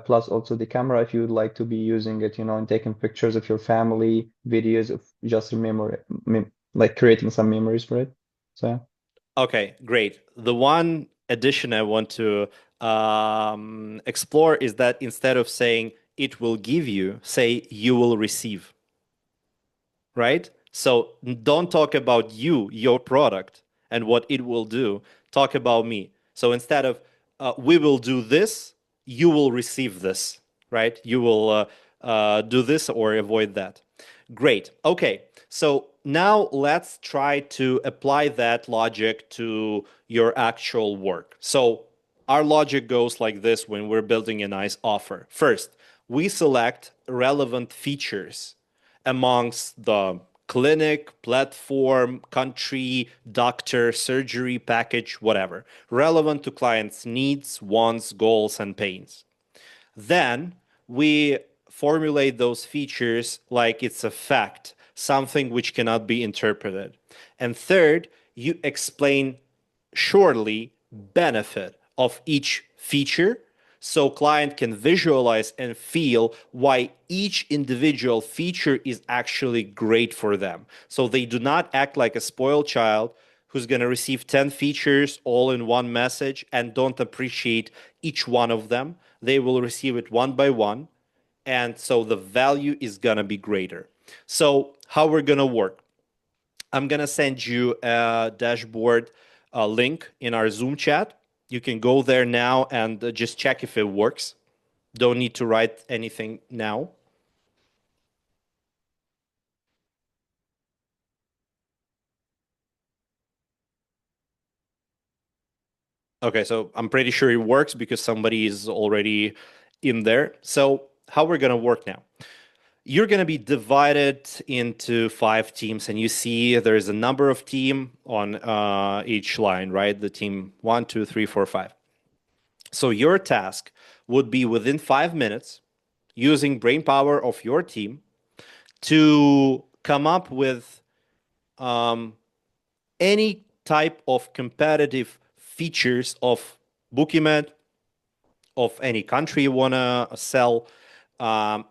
plus also the camera if you would like to be using it, and taking pictures of your family, videos of just memory, like creating some memories for it. So yeah. Okay, great. The one addition I want to explore is that instead of saying it will give you, say you will receive, right? So don't talk about you, your product, and what it will do. Talk about me. So instead of we will do this, you will receive this, right? You will do this or avoid that. Great. Okay. So now let's try to apply that logic to your actual work. So our logic goes like this when we're building a nice offer. First, we select relevant features amongst the clinic, platform, country, doctor, surgery, package, whatever, relevant to clients' needs, wants, goals, and pains. Then we formulate those features like it's a fact, something which cannot be interpreted. And third, you explain shortly benefit of each feature so client can visualize and feel why each individual feature is actually great for them. So they do not act like a spoiled child who's going to receive 10 features all in one message and don't appreciate each one of them. They will receive it one by one. And so the value is going to be greater. So how we're going to work? I'm going to send you a dashboard link in our Zoom chat. You can go there now and just check if it works. Don't need to write anything now. Okay, so I'm pretty sure it works because somebody is already in there. So how we're going to work now? You're going to be divided into 5 teams, and you see there's a number of team on each line, right? The team 1, 2, 3, 4, 5. So your task would be within 5 minutes, using brain power of your team, to come up with any type of competitive features of Bookiemed, of any country you want to sell,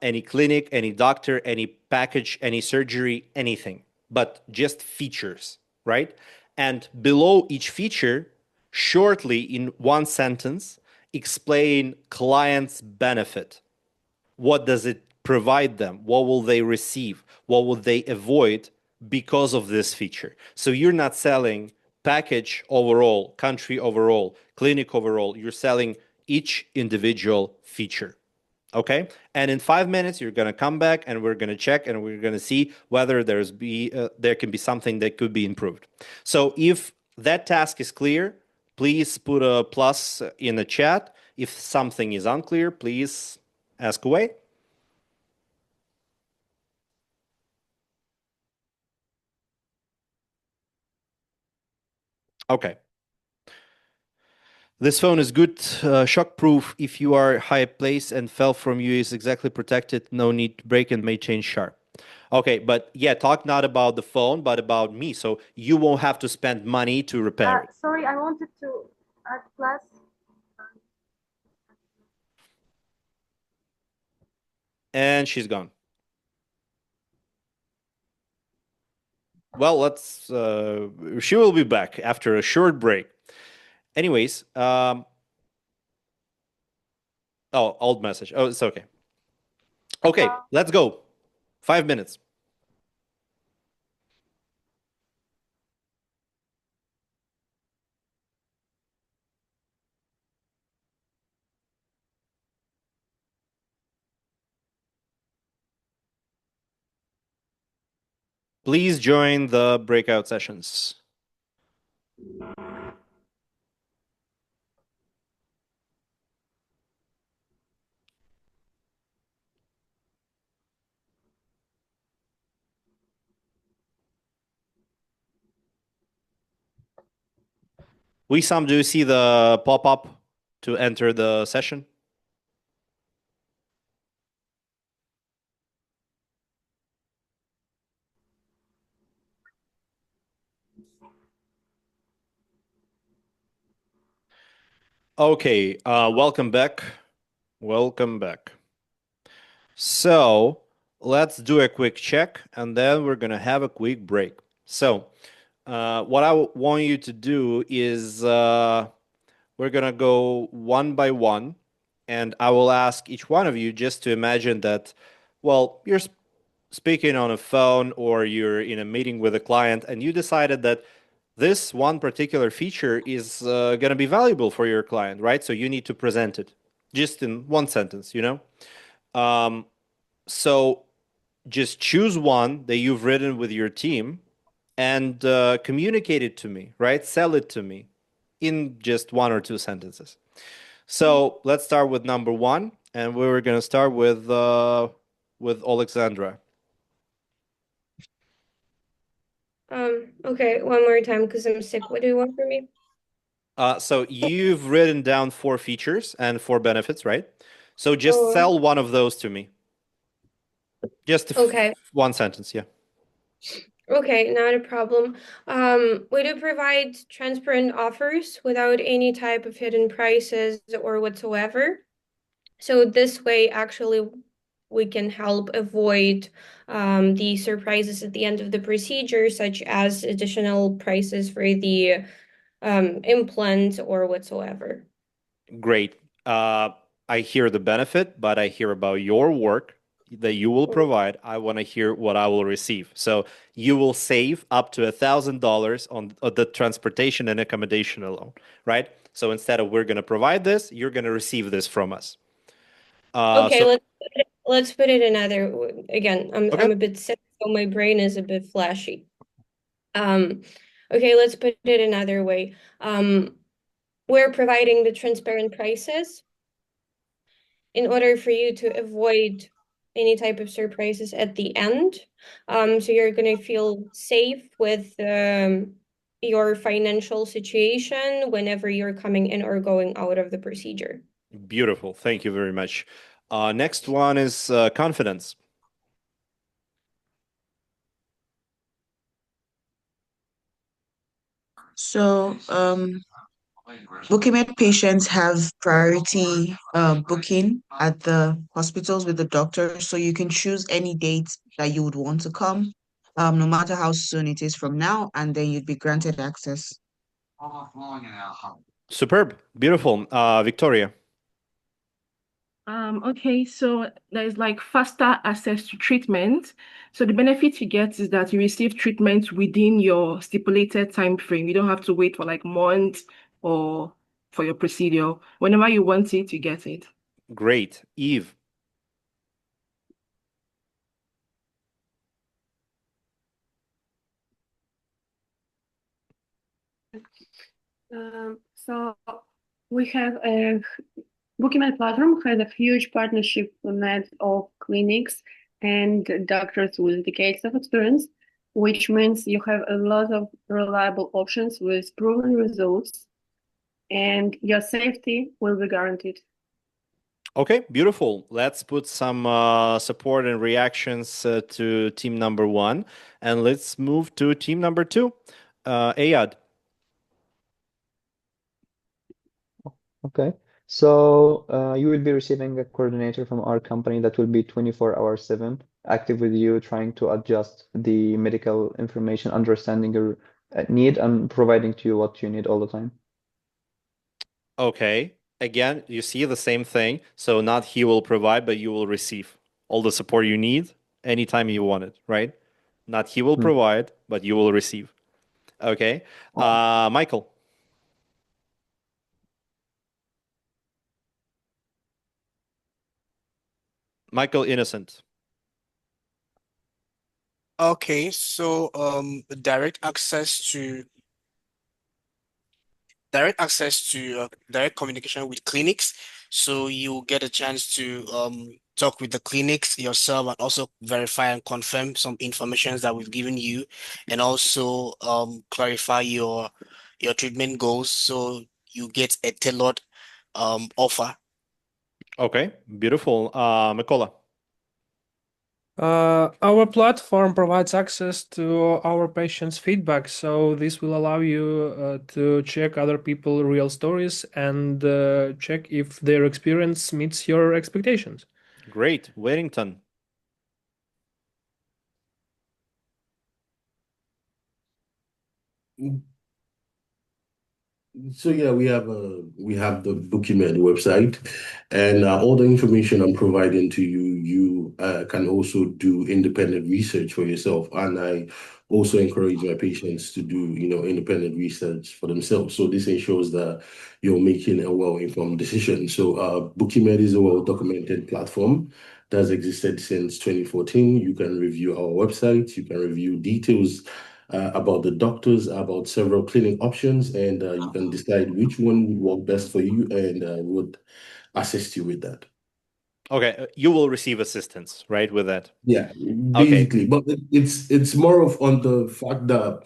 any clinic, any doctor, any package, any surgery, anything, but just features, right? And below each feature, shortly in one sentence, explain client's benefit. What does it provide them? What will they receive? What will they avoid because of this feature? So you're not selling package overall, country overall, clinic overall. You're selling each individual feature. Okay, and in 5 minutes you're going to come back and we're going to check and we're going to see whether there can be something that could be improved. So if that task is clear, please put a plus in the chat. If something is unclear, please ask away. Okay. This phone is good, shock-proof. If you are high place and fell from you, is exactly protected. No need to break and may change sharp. Okay, but yeah, talk not about the phone, but about me. So you won't have to spend money to repair it. Sorry, I wanted to add plus. And she's gone. Well, she will be back after a short break. Anyways, oh, old message. Oh, it's okay. Okay, let's go. 5 minutes. Please join the breakout sessions. Wissam, do you see the pop-up to enter the session? Okay, welcome back. Welcome back. So let's do a quick check and then we're gonna have a quick break. So what I want you to do is we're gonna go one by one, and I will ask each one of you just to imagine that, well, you're speaking on a phone or you're in a meeting with a client and you decided that this one particular feature is going to be valuable for your client, right? So you need to present it just in one sentence, you know? So just choose one that you've written with your team and communicate it to me, right? Sell it to me in just one or two sentences. So let's start with number one, and we're going to start with Alexandra. Okay, one more time because I'm sick. What do you want from me? So you've written down 4 features and 4 benefits, right? So just Oh, sell one of those to me. Just okay. one sentence, yeah. Okay, not a problem. We do provide transparent offers without any type of hidden prices or whatsoever. So this way, actually, we can help avoid the surprises at the end of the procedure, such as additional prices for the implant or whatsoever. Great. I hear the benefit, but I hear about your work that you will provide. I want to hear what I will receive. So you will save up to $1,000 on the transportation and accommodation alone, right? So instead of we're going to provide this, you're going to receive this from us. Okay, So let's put it another again. okay, I'm a bit sick, so my brain is a bit flashy. Um, okay, let's put it another way. We're providing the transparent prices in order for you to avoid any type of surprises at the end. So you're going to feel safe with your financial situation whenever you're coming in or going out of the procedure. beautiful. Thank you very much. Next one is confidence. So, Bukimed patients have priority booking at the hospitals with the doctor, so you can choose any date that you would want to come, no matter how soon it is from now, and then you'd be granted access. Superb. Beautiful. Victoria. Okay, so there's like faster access to treatment. So the benefit you get is that you receive treatment within your stipulated time frame. You don't have to wait for like months or for your procedure. Whenever you want it, you get it. Great. Eve. So we have a Booking platform has a huge partnership net of clinics and doctors with decades of experience, which means you have a lot of reliable options with proven results, and your safety will be guaranteed. Okay, beautiful. Let's put some support and reactions to team number 1, and let's move to team number 2. Ayad. Okay. So you will be receiving a coordinator from our company that will be 24 hours 7 active with you, trying to adjust the medical information, understanding your need, and providing to you what you need all the time. Okay. Again, you see the same thing. So not he will provide, but you will receive all the support you need anytime you want it, right? Not he will provide, but you will receive. Okay. Michael. Michael Innocent. Okay, so direct access to direct access to direct communication with clinics. So you get a chance to talk with the clinics yourself and also verify and confirm some information that we've given you, and also clarify your treatment goals. So you get a tailored offer. Okay, beautiful. Mikola. Our platform provides access to our patients' feedback, so this will allow you to check other people's real stories and check if their experience meets your expectations. Great. Warrington. So yeah, we have the Bookiemed website, and all the information I'm providing to you, you can also do independent research for yourself. And I also encourage my patients to do, independent research for themselves. So this ensures that you're making a well-informed decision. So Bookiemed is a well-documented platform that's existed since 2014. You can review our website, you can review details about the doctors, about several clinic options, and you can decide which one would work best for you, and would assist you with that. Okay, you will receive assistance, right, with that? Yeah, Okay. basically, but it's more of on the fact that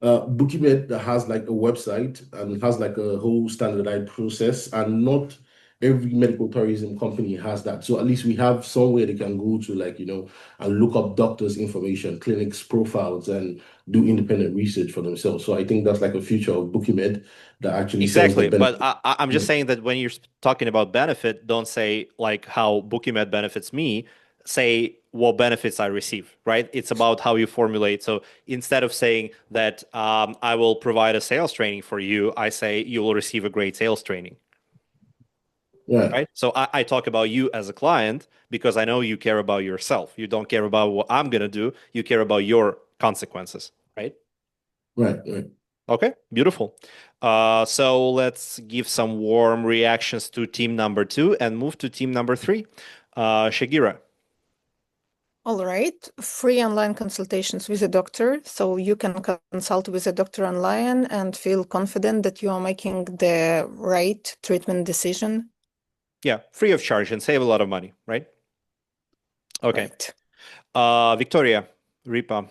Bookiemed has like a website and has like a whole standardized process, and not every medical tourism company has that. So at least we have somewhere they can go to, like, and look up doctors' information, clinics' profiles, and do independent research for themselves. So I think that's like a future of Bookiemed that actually sells the Exactly, but benefit. I'm just saying that when you're talking about benefit, don't say like how Bookiemed benefits me. Say what benefits I receive, right? It's about how you formulate. So instead of saying that I will provide a sales training for you, I say you will receive a great sales training. Yeah. Right. So I talk about you as a client because I know you care about yourself. You don't care about what I'm gonna do. You care about your consequences, right? Right, right. Okay, beautiful. So let's give some warm reactions to team number 2 and move to team number 3. Shagira. All right, free online consultations with a doctor. So you can consult with a doctor online and feel confident that you are making the right treatment decision. Yeah, free of charge and save a lot of money, right? Okay. Right. Victoria, Ripa.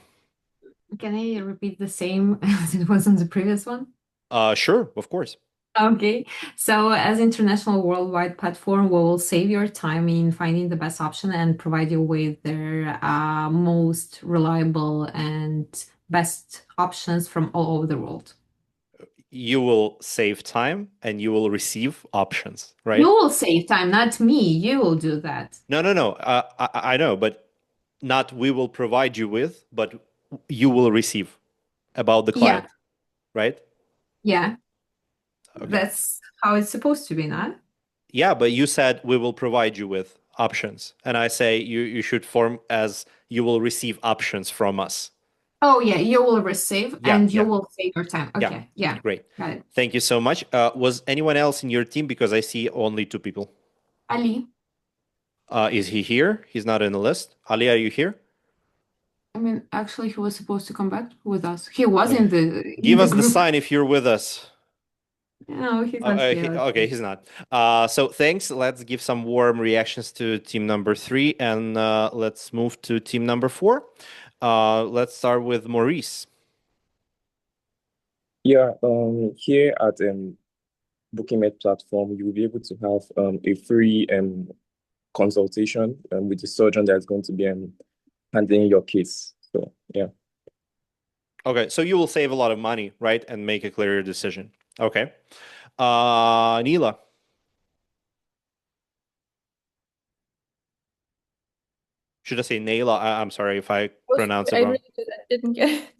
Can I repeat the same as it was on the previous one? Sure, of course. Okay, so as international worldwide platform, we will save your time in finding the best option and provide you with their most reliable and best options from all over the world. You will save time and you will receive options, right? You will save time, not me. You will do that. No. I know, but not we will provide you with, but you will receive about the client, right? Yeah, Okay. that's how it's supposed to be, not? Yeah, but you said we will provide you with options, and I say you should form as you will receive options from us. Oh, yeah, you will receive and you will save your time. Yeah. Okay, yeah, Great. got it. Thank you so much. Was anyone else in your team? Because I see only 2 people. Ali, Is he here? He's not in the list. Ali, are you here? I mean, actually, he was supposed to come back with us. He was in Give the us the group. sign if you're with us. No, he's not here. Okay, he's not. So thanks. Let's give some warm reactions to team number 3, and let's move to team number 4. Let's start with Maurice. Yeah, here at Bookiemed platform, you will be able to have a free consultation with the surgeon that's going to be handling your case. So yeah. Okay, so you will save a lot of money, right, and make a clearer decision. Okay, Neela. Should I say Neila? I'm sorry if I pronounce it I wrong. really didn't get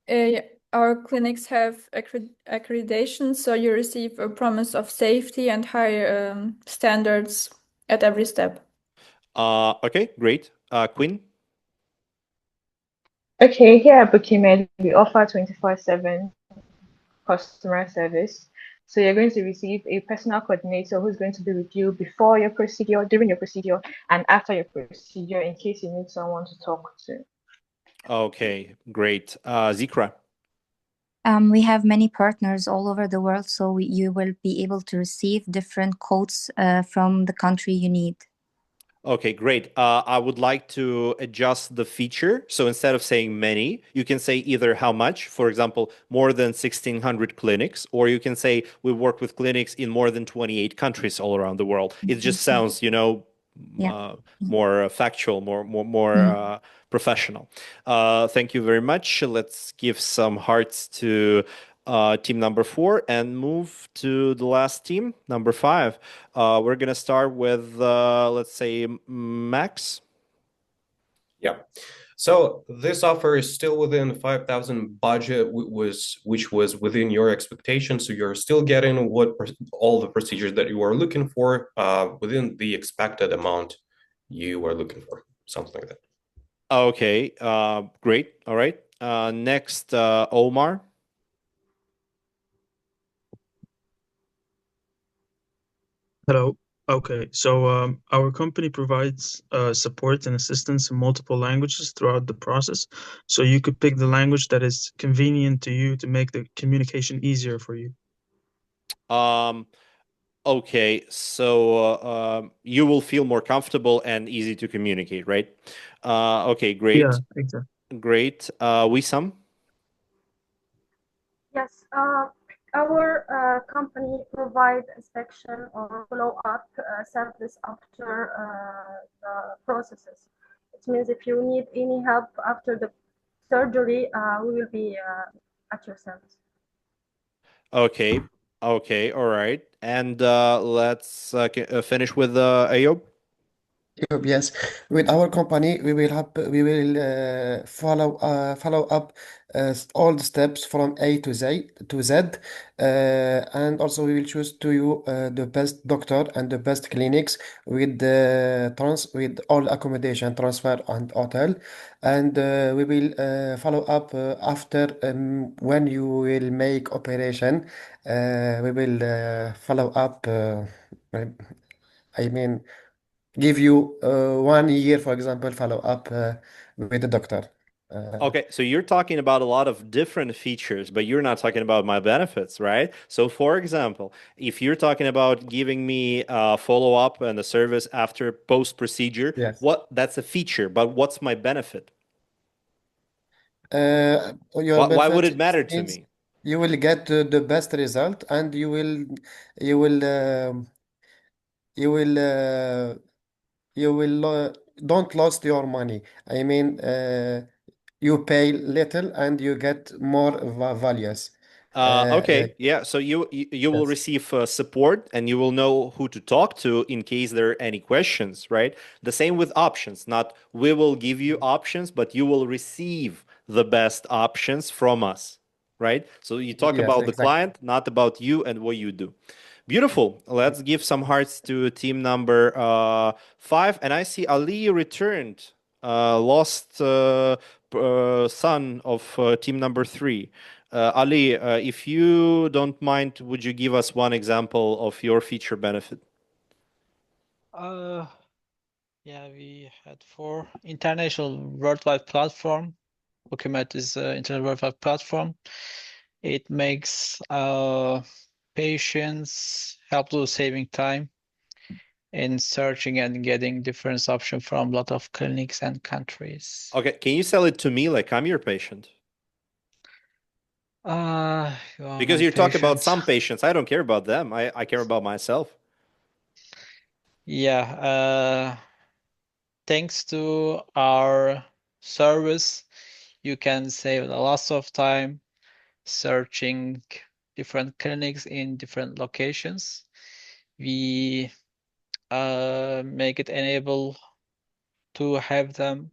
it. Our clinics have accreditation, so you receive a promise of safety and high standards at every step. Okay, great. Quinn. Okay, here at Bookiemed, we offer 24/7 customer service. So you're going to receive a personal coordinator who's going to be with you before your procedure, during your procedure, and after your procedure in case you need someone to talk to. Okay, great. Zikra. We have many partners all over the world, so you will be able to receive different quotes from the country you need. Okay, great. I would like to adjust the feature. So instead of saying many, you can say either how much, for example, more than 1,600 clinics, or you can say we work with clinics in more than 28 countries all around the world. It just sounds, more factual, more professional. Thank you very much. Let's give some hearts to team number 4 and move to the last team, number 5. We're going to start with, let's say, Max. Yeah. So this offer is still within 5,000 budget, which was within your expectations. So you're still getting all the procedures that you are looking for within the expected amount you were looking for, something like that. Okay, great. All right. Next, Omar. Hello. Okay, so our company provides support and assistance in multiple languages throughout the process. So you could pick the language that is convenient to you to make the communication easier for you. Okay, so you will feel more comfortable and easy to communicate, right? Okay, great. Yeah, exactly. Great. Wissam? Yes, our company provide inspection or follow-up service after the processes. It means if you need any help after the surgery, we will be at your service. Okay. Okay. All right. And let's finish with Ayob. Yes, with our company, we will follow up all the steps from A to Z, and also we will choose to you the best doctor and the best clinics with with all accommodation, transfer, and hotel, and we will follow up after when you will make operation. We will follow up. I mean give you 1 year, for example, follow up with the doctor. Okay, so you're talking about a lot of different features, but you're not talking about my benefits, right? So, for example, if you're talking about giving me a follow-up and a service after post-procedure, Yes. that's a feature, but what's my benefit? Your Why would benefit it matter to means me? you will get the best result, and you will you will you will don't lose your money. I mean, you pay little and you get more values. Okay, yeah. So you will Yes. receive support and you will know who to talk to in case there are any questions, right? The same with options. Not we will give you options, but you will receive the best options from us, right? So you talk Yes, about the exactly. client, not about you and what you do. Beautiful. Let's give some hearts to team number 5. And I see Ali returned, lost son of team number 3. Ali, if you don't mind, would you give us one example of your feature benefit? Uh, yeah, we had for international worldwide platform. Document is international worldwide platform. It makes patients help to saving time in searching and getting different options from a lot of clinics and countries. Okay, can you sell it to me like I'm your patient? You are Because my you're talking about patient. some patients. I don't care about them. I care about myself. Yeah, thanks to our service, you can save a lot of time searching different clinics in different locations. We make it enable to have them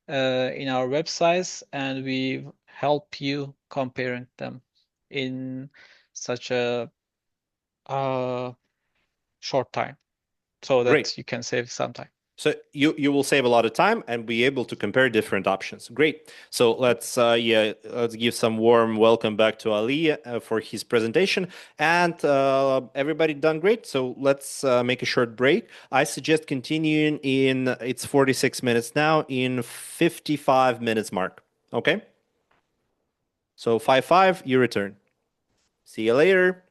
in our websites, and we help you comparing them in such a short time so Great. that you can save some time. So you will save a lot of time and be able to compare different options. Great. So let's give some warm welcome back to Ali for his presentation. And everybody done great. So let's make a short break. I suggest continuing in it's 46 minutes now in 55 minutes mark. Okay. So 5-5, you return. See you later.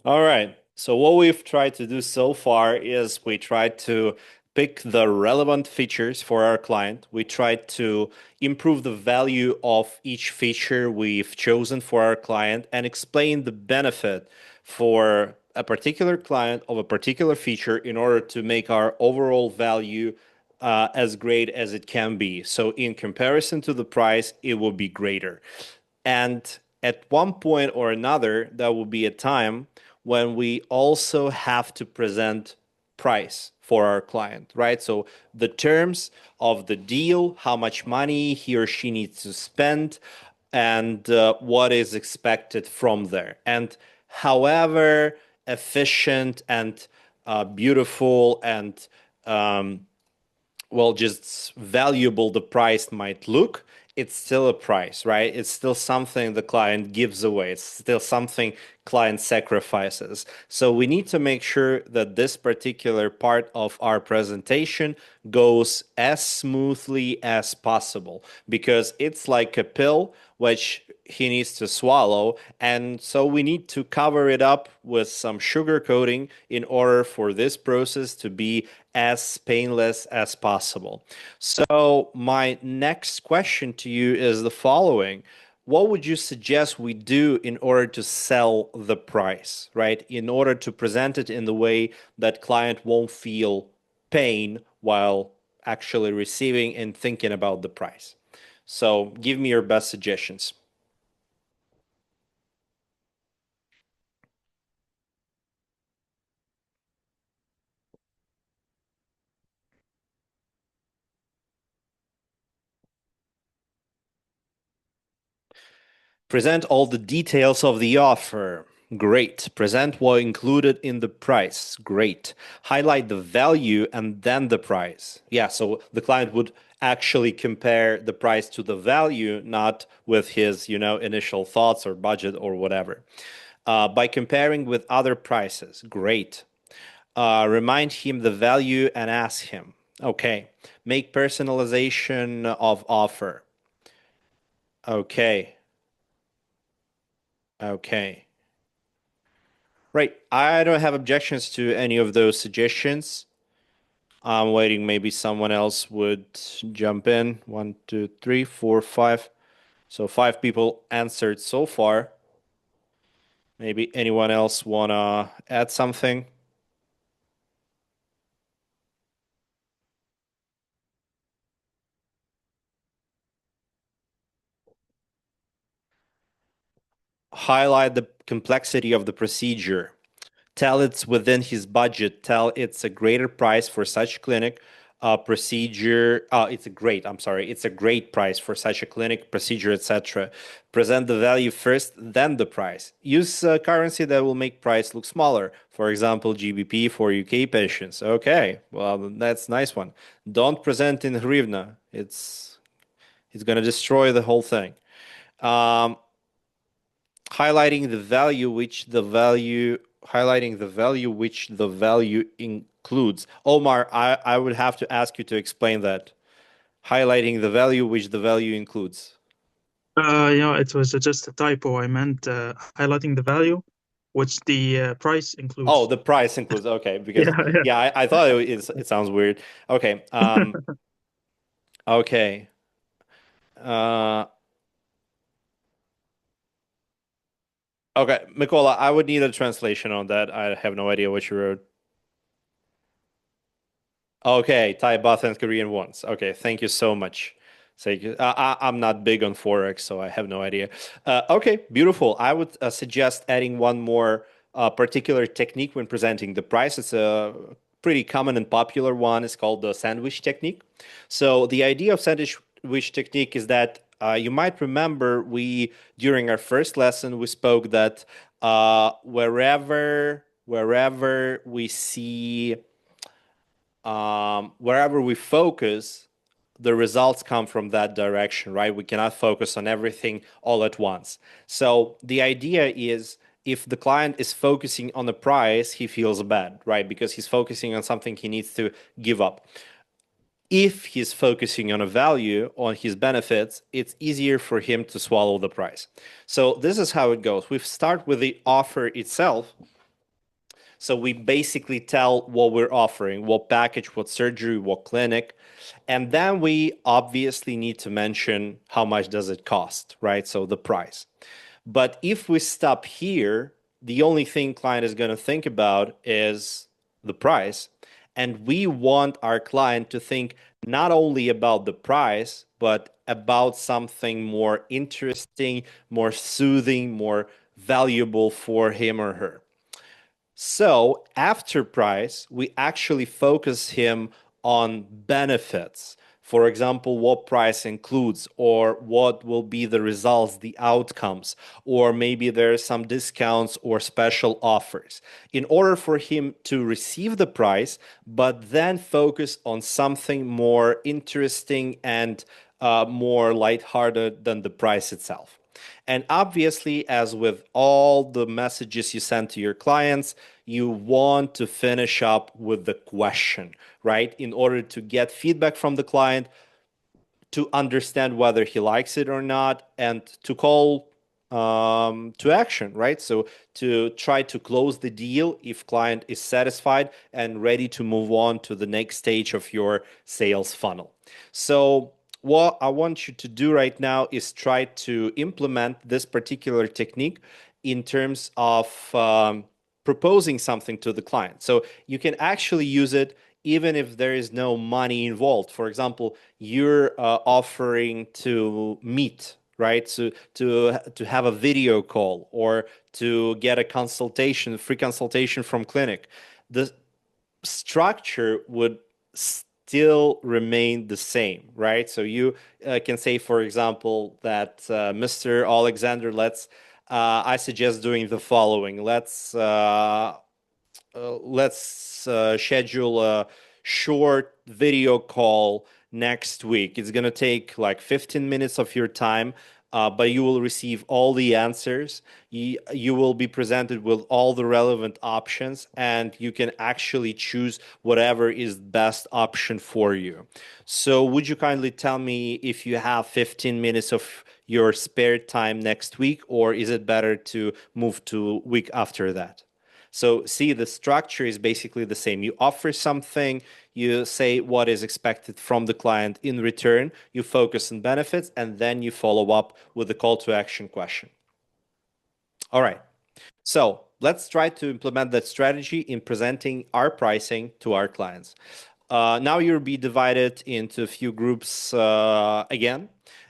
All right. So what we've tried to do so far is we tried to pick the relevant features for our client. We tried to improve the value of each feature we've chosen for our client and explain the benefit for a particular client of a particular feature in order to make our overall value as great as it can be. So in comparison to the price, it will be greater. And at one point or another, there will be a time when we also have to present price for our client, right? So the terms of the deal, how much money he or she needs to spend, and what is expected from there. And however efficient and beautiful and well, just valuable the price might look, it's still a price, right? It's still something the client gives away. It's still something client sacrifices. So we need to make sure that this particular part of our presentation goes as smoothly as possible, because it's like a pill which he needs to swallow. And so we need to cover it up with some sugar coating in order for this process to be as painless as possible. So my next question to you is the following. What would you suggest we do in order to sell the price, right? In order to present it in the way that client won't feel pain while actually receiving and thinking about the price. So give me your best suggestions. Present all the details of the offer. Great. Present what included in the price. Great. Highlight the value and then the price. Yeah, so the client would actually compare the price to the value, not with his, initial thoughts or budget or whatever. By comparing with other prices. Great. Remind him the value and ask him. Okay. Make personalization of offer. Okay. Okay. Right. I don't have objections to any of those suggestions. I'm waiting. Maybe someone else would jump in. 1, 2, 3, 4, 5. So 5 people answered so far. Maybe anyone else want to add something? Highlight the complexity of the procedure. Tell it's within his budget. Tell it's a greater price for such clinic procedure. It's a great price for such a clinic procedure, etc. Present the value first, then the price. Use currency that will make price look smaller. For example, GBP for UK patients. Okay, well, that's a nice one. Don't present in hryvnia. It's going to destroy the whole thing. Highlighting the value which the value includes. Omar, I would have to ask you to explain that. Highlighting the value which the value includes. Yeah, it was just a typo. I meant highlighting the value, which the price includes. Oh, the price includes. Okay, because I thought it sounds weird. Okay. Okay. Okay, Mikola, I would need a translation on that. I have no idea what you wrote. Okay, Thai baht and Korean wons. Okay, thank you so much. Thank you. I'm not big on Forex, so I have no idea. Okay, beautiful. I would suggest adding one more particular technique when presenting the price. It's a pretty common and popular one. It's called the sandwich technique. So the idea of sandwich technique is that you might remember during our first lesson, we spoke that wherever we see wherever we focus, the results come from that direction, right? We cannot focus on everything all at once. So the idea is if the client is focusing on the price, he feels bad, right? Because he's focusing on something he needs to give up. if he's focusing on a value, on his benefits, it's easier for him to swallow the price. So this is how it goes. We start with the offer itself. So we basically tell what we're offering, what package, what surgery, what clinic. And then we obviously need to mention how much does it cost, right? So the price. But if we stop here, the only thing client is going to think about is the price. And we want our client to think not only about the price, but about something more interesting, more soothing, more valuable for him or her. So after price, we actually focus him on benefits. For example, what price includes, or what will be the results, the outcomes, or maybe there are some discounts or special offers in order for him to receive the price, but then focus on something more interesting and more lighthearted than the price itself. And obviously, as with all the messages you send to your clients, you want to finish up with the question, right? In order to get feedback from the client, to understand whether he likes it or not, and to call to action, right? So to try to close the deal if client is satisfied and ready to move on to the next stage of your sales funnel. So what I want you to do right now is try to implement this particular technique in terms of proposing something to the client. So you can actually use it even if there is no money involved. For example, you're offering to meet, right? So to have a video call or to get a consultation, free consultation from clinic. The structure would still remain the same, right? So you can say, for example, that Mr. Alexander, I suggest doing the following. Let's schedule a short video call next week. It's going to take like 15 minutes of your time, but you will receive all the answers. You will be presented with all the relevant options, and you can actually choose whatever is best option for you. So would you kindly tell me if you have 15 minutes of your spare time next week, or is it better to move to week after that? So see, the structure is basically the same. You offer something, you say what is expected from the client in return, you focus on benefits, and then you follow up with the call to action question. All right. So let's try to implement that strategy in presenting our pricing to our clients. Now you'll be divided into a few groups again,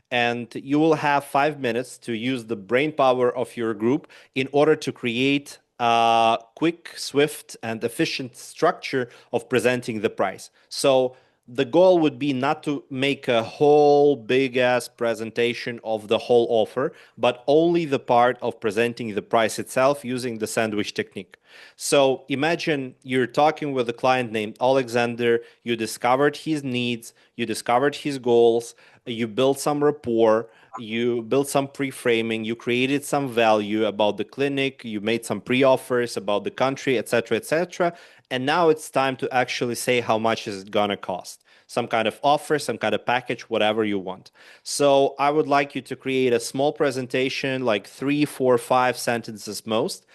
and you will have 5 minutes to use the brain power of your group in order to create a quick, swift, and efficient structure of presenting the price. So the goal would be not to make a whole big ass presentation of the whole offer, but only the part of presenting the price itself using the sandwich technique. So imagine you're talking with a client named Alexander, you discovered his needs, you discovered his goals, you built some rapport, you built some pre-framing, you created some value about the clinic, you made some pre-offers about the country, etc., etc. And now it's time to actually say how much is it gonna cost. Some kind of offer, some kind of package, whatever you want. So I would like you to create a small presentation, like 3, 4, 5 sentences most,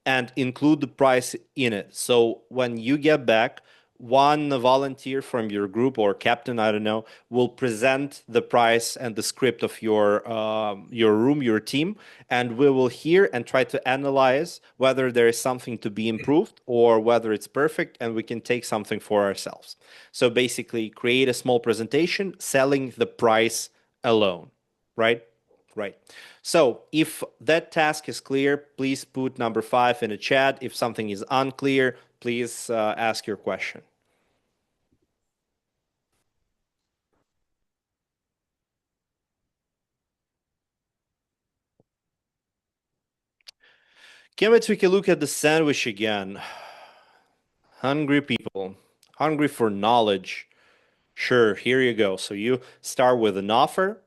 and include the price in it. So when you get back, one volunteer from your group or captain, I don't know, will present the price and the script of your room, your team, and we will hear and try to analyze whether there is something to be improved or whether it's perfect, and we can take something for ourselves. So basically, create a small presentation selling the price alone, right? Right. So if that task is clear, please put number 5 in the chat. If something is unclear, please ask your question. Can we take a look at the sandwich again? Hungry people, hungry for knowledge. Sure, here you go. So you start with an offer,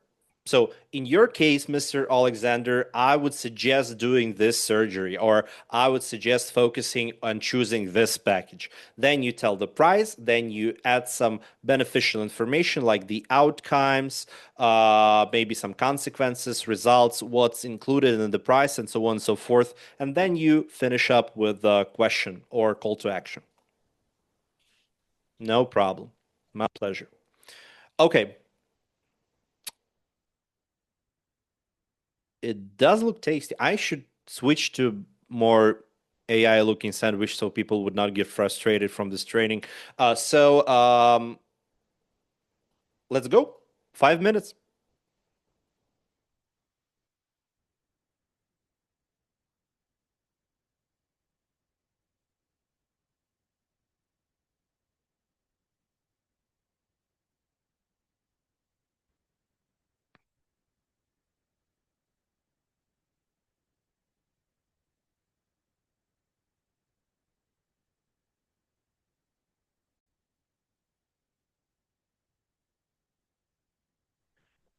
So in your case, Mr. Alexander, I would suggest doing this surgery, or I would suggest focusing on choosing this package. Then you tell the price, then you add some beneficial information like the outcomes, maybe some consequences, results, what's included in the price, and so on and so forth. And then you finish up with a question or call to action. No problem. My pleasure. Okay. It does look tasty. I should switch to more AI looking sandwich so people would not get frustrated from this training. Let's go. 5 minutes.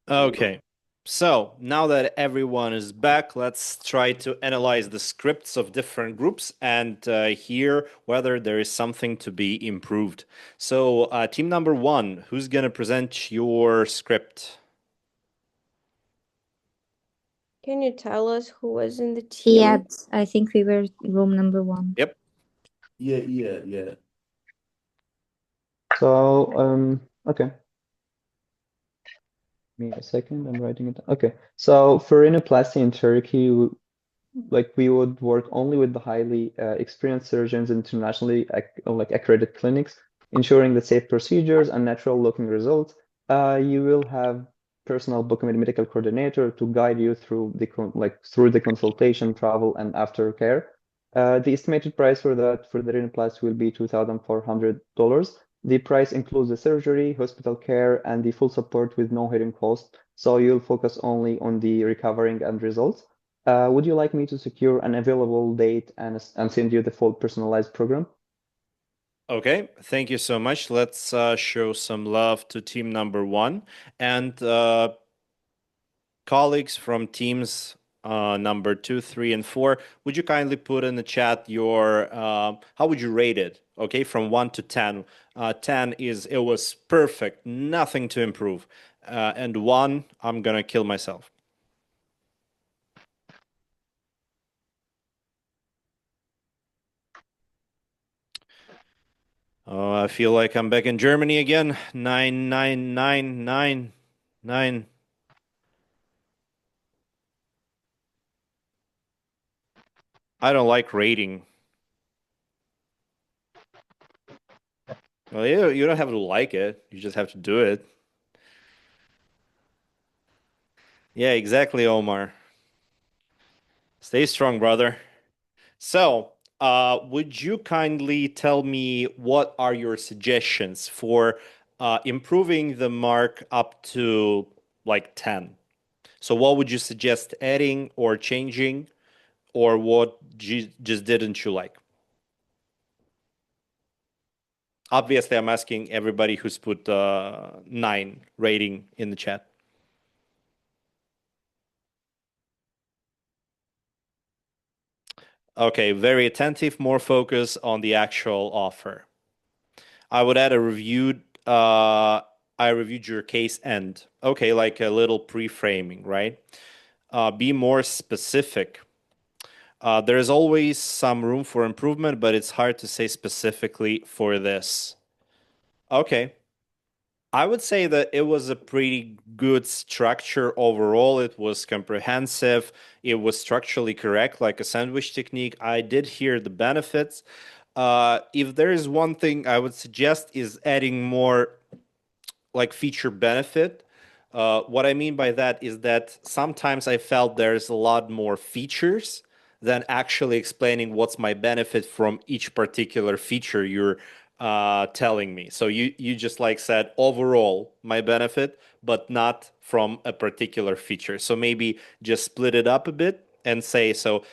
Okay. So now that everyone is back, let's try to analyze the scripts of different groups and hear whether there is something to be improved. So team number 1, who's going to present your script? Can you tell us who was in the team? Yeah, I think we were room number 1. Yep. Yeah. So, okay. Give me a second, I'm writing it down. Okay. So for rhinoplasty in Turkey, we would work only with the highly experienced surgeons, internationally accredited clinics, ensuring the safe procedures and natural looking results. You will have personal booked medical coordinator to guide you through the consultation, travel, and aftercare. The estimated price for the rhinoplasty will be $2,400. The price includes the surgery, hospital care, and the full support with no hidden cost. So you'll focus only on the recovering and results. Would you like me to secure an available date and send you the full personalized program? Okay, thank you so much. Let's show some love to team number 1 and colleagues from teams number 2, 3, and 4. Would you kindly put in the chat your how would you rate it? Okay, from 1 to 10. 10 is it was perfect, nothing to improve, and 1, I'm gonna kill myself. Oh, I feel like I'm back in Germany again. 9, 9, 9, 9, 9. I don't like rating. Well, you don't have to like it. You just have to do it. Yeah, exactly, Omar. Stay strong, brother. So, would you kindly tell me what are your suggestions for improving the mark up to like 10? So, what would you suggest adding or changing, or what just didn't you like? Obviously, I'm asking everybody who's put 9 rating in the chat. Okay, very attentive, more focus on the actual offer. I would add a reviewed, I reviewed your case end. Okay, like a little pre-framing, right? Be more specific. There is always some room for improvement, but it's hard to say specifically for this. Okay. I would say that it was a pretty good structure overall. It was comprehensive. It was structurally correct, like a sandwich technique. I did hear the benefits. If there is one thing I would suggest is adding more like feature benefit. What I mean by that is that sometimes I felt there's a lot more features than actually explaining what's my benefit from each particular feature you're telling me. So you just like said overall my benefit, but not from a particular feature. So maybe just split it up a bit and say, so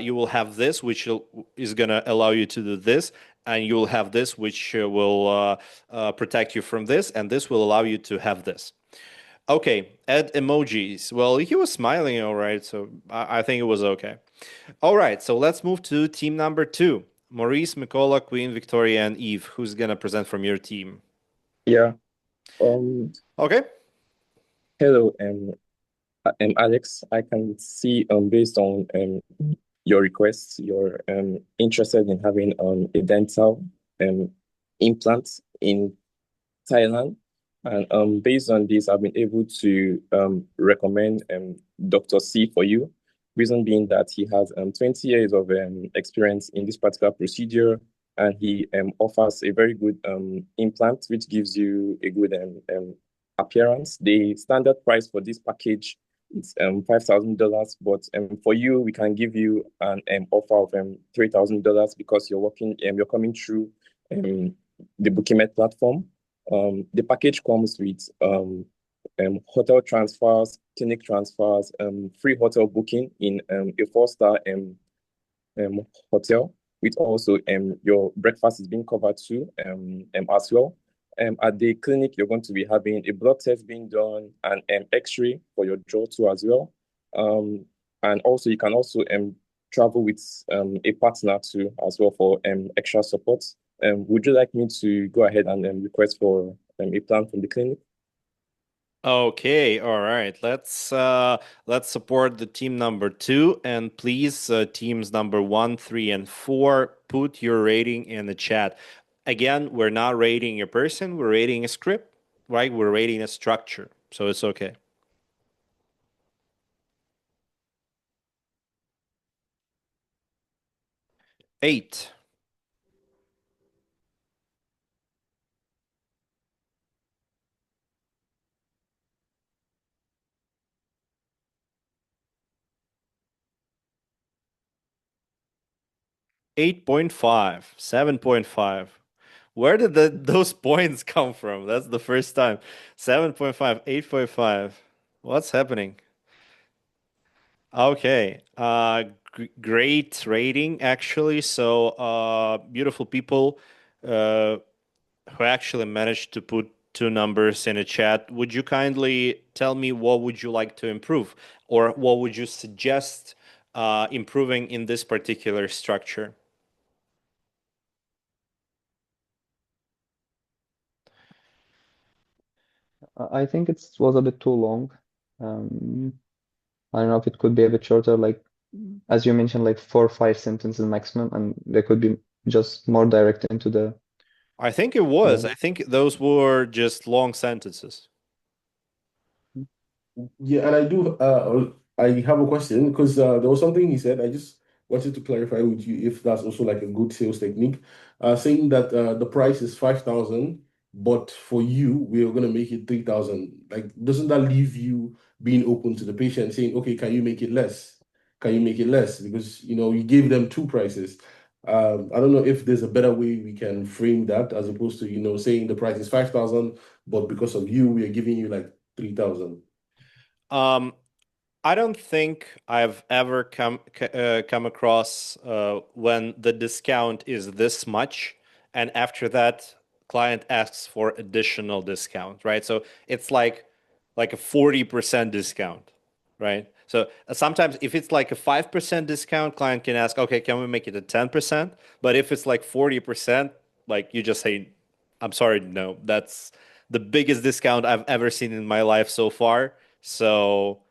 you will have this, which is going to allow you to do this, and you will have this, which will protect you from this, and this will allow you to have this. Okay, add emojis. Well, he was smiling all right, so I think it was okay. All right, so let's move to team number 2. Maurice, Mikola, Queen, Victoria, and Eve. Who's gonna present from your team? Yeah. Okay. Hello, Alex. I can see based on your requests, you're interested in having a dental implant in Thailand. And based on this, I've been able to recommend Dr. C for you. Reason being that he has 20 years of experience in this particular procedure, and he offers a very good implant, which gives you a good appearance. The standard price for this package is $5,000, but for you, we can give you an offer of $3,000 because you're coming through the Bookimet platform. The package comes with hotel transfers, clinic transfers, free hotel booking in a 4-star hotel, with also your breakfast is being covered too as well. At the clinic, you're going to be having a blood test being done and an X-ray for your jaw too as well. And also you can also travel with a partner too as well for extra support. Would you like me to go ahead and request for a plan from the clinic? Okay, all right. Let's support the team number 2, and please, teams number 1, 3, and 4, put your rating in the chat. Again, we're not rating a person, we're rating a script, right? We're rating a structure, so it's okay. Eight. Eight 8.5, 7.5. Where did those points come from? That's the first time. 7.5, 8.5. What's happening? Okay. Great rating, actually. So, beautiful people who actually managed to put 2 numbers in a chat. Would you kindly tell me what would you like to improve, or what would you suggest improving in this particular structure? I think it was a bit too long. I don't know if it could be a bit shorter, like as you mentioned, like 4 or 5 sentences maximum, and they could be just more direct into the. I think it was. I think those were just long sentences. Yeah, and I have a question because there was something he said. I just wanted to clarify with you if that's also like a good sales technique. Saying that the price is 5,000, but for you, we are going to make it 3,000. Like, doesn't that leave you being open to the patient saying, okay, can you make it less? Can you make it less? Because, you gave them 2 prices. I don't know if there's a better way we can frame that as opposed to, saying the price is 5,000, but because of you, we are giving you like 3,000. I don't think I've ever come across when the discount is this much, and after that, client asks for additional discount, right? So it's like a 40% discount, right? So sometimes if it's like a 5% discount, client can ask, okay, can we make it a 10%? But if it's like 40%, like you just say, I'm sorry, no, that's the biggest discount I've ever seen in my life so far. So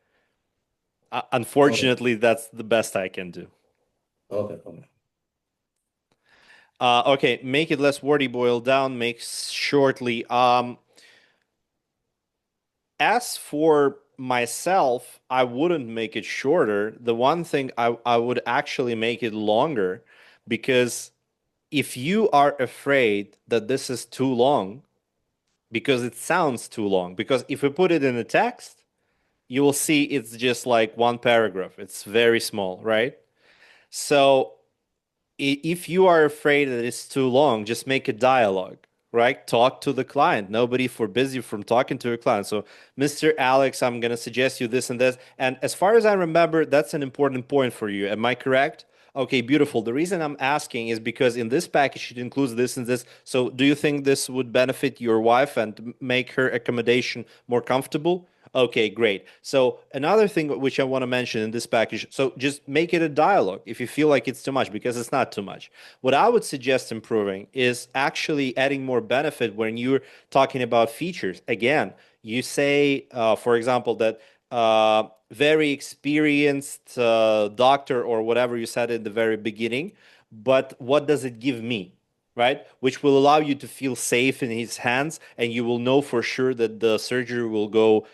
unfortunately, that's the best I can do. Okay. Okay, make it less wordy, boil down, make shortly. As for myself, I wouldn't make it shorter. The one thing I would actually make it longer, because if you are afraid that this is too long, because it sounds too long, because if we put it in a text, you will see it's just like 1 paragraph. It's very small, right? So if you are afraid that it's too long, just make a dialogue, right? Talk to the client. Nobody forbids you from talking to a client. So, Mr. Alex, I'm going to suggest you this and this. And as far as I remember, that's an important point for you. Am I correct? Okay, beautiful. The reason I'm asking is because in this package, it includes this and this. So, do you think this would benefit your wife and make her accommodation more comfortable? Okay, great. So another thing which I want to mention in this package, so just make it a dialogue if you feel like it's too much, because it's not too much. What I would suggest improving is actually adding more benefit when you're talking about features. Again, you say, for example, that very experienced doctor or whatever you said in the very beginning, but what does it give me? Right? Which will allow you to feel safe in his hands, and you will know for sure that the surgery will go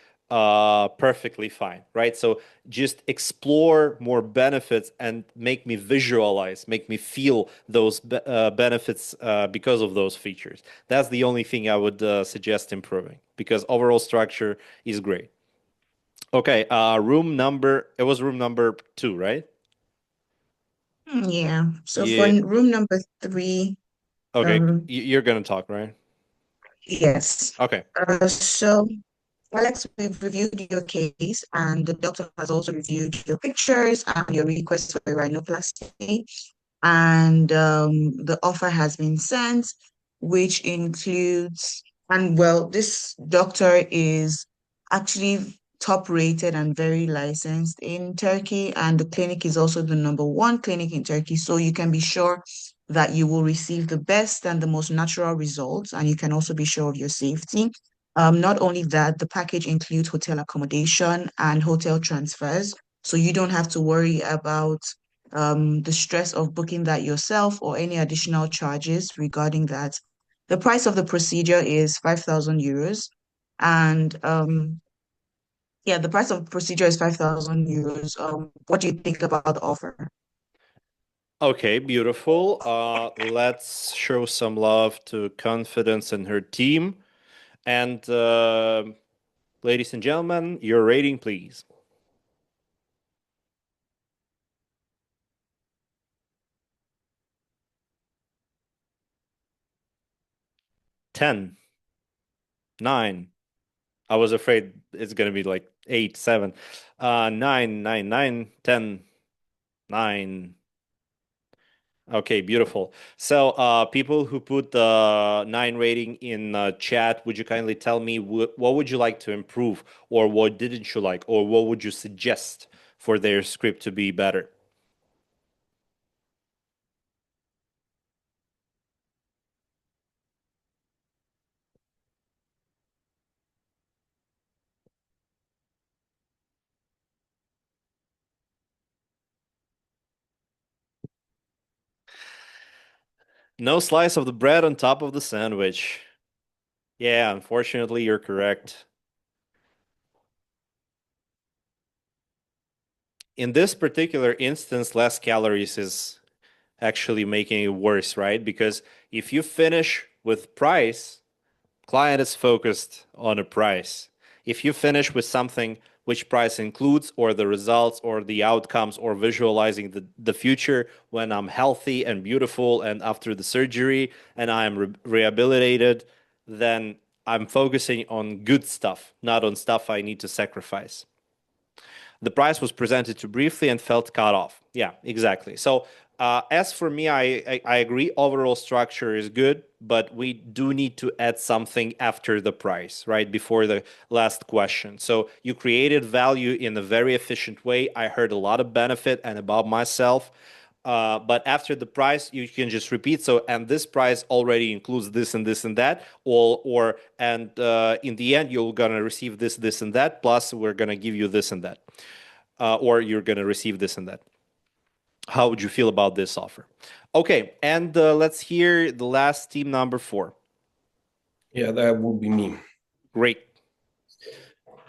perfectly fine, right? So just explore more benefits and make me visualize, make me feel those benefits because of those features. That's the only thing I would suggest improving, because overall structure is great. Okay, it was room number 2, right? Yeah. So for Yeah. room number 3, Okay, um, you're gonna talk, right? yes. Okay. So Alex, we've reviewed your case, and the doctor has also reviewed your pictures and your request for a rhinoplasty. And the offer has been sent, which includes, and well, this doctor is actually top rated and very licensed in Turkey, and the clinic is also the number one clinic in Turkey. So you can be sure that you will receive the best and the most natural results, and you can also be sure of your safety. Not only that, the package includes hotel accommodation and hotel transfers, so you don't have to worry about the stress of booking that yourself or any additional charges regarding that. The price of the procedure is 5,000 euros. And yeah, the price of the procedure is 5,000 euros. What do you think about the offer? Okay, beautiful. Let's show some love to Confidence and her team. And ladies and gentlemen, your rating, please. Ten, 9. I was afraid it's gonna be like 8, 7. 9, 9, 9, 10, 9. Okay, beautiful. So, people who put the 9 rating in chat, would you kindly tell me what would you like to improve, or what didn't you like, or what would you suggest for their script to be better? No slice of the bread on top of the sandwich. Yeah, unfortunately, you're correct. In this particular instance, less calories is actually making it worse, right? Because if you finish with price, client is focused on a price. If you finish with something which price includes, or the results or the outcomes, or visualizing the future when I'm healthy and beautiful and after the surgery and I'm rehabilitated, then I'm focusing on good stuff, not on stuff I need to sacrifice. The price was presented too briefly and felt cut off. Yeah, exactly. So as for me, I agree. Overall structure is good, but we do need to add something after the price, right? Before the last question. So you created value in a very efficient way. I heard a lot of benefit and about myself. But after the price, you can just repeat. So, and this price already includes this and this and that, and in the end, you're gonna receive this, this and that. Plus, we're gonna give you this and that, or you're gonna receive this and that. How would you feel about this offer? Okay, and let's hear the last team number 4. Yeah, that would be me. Great.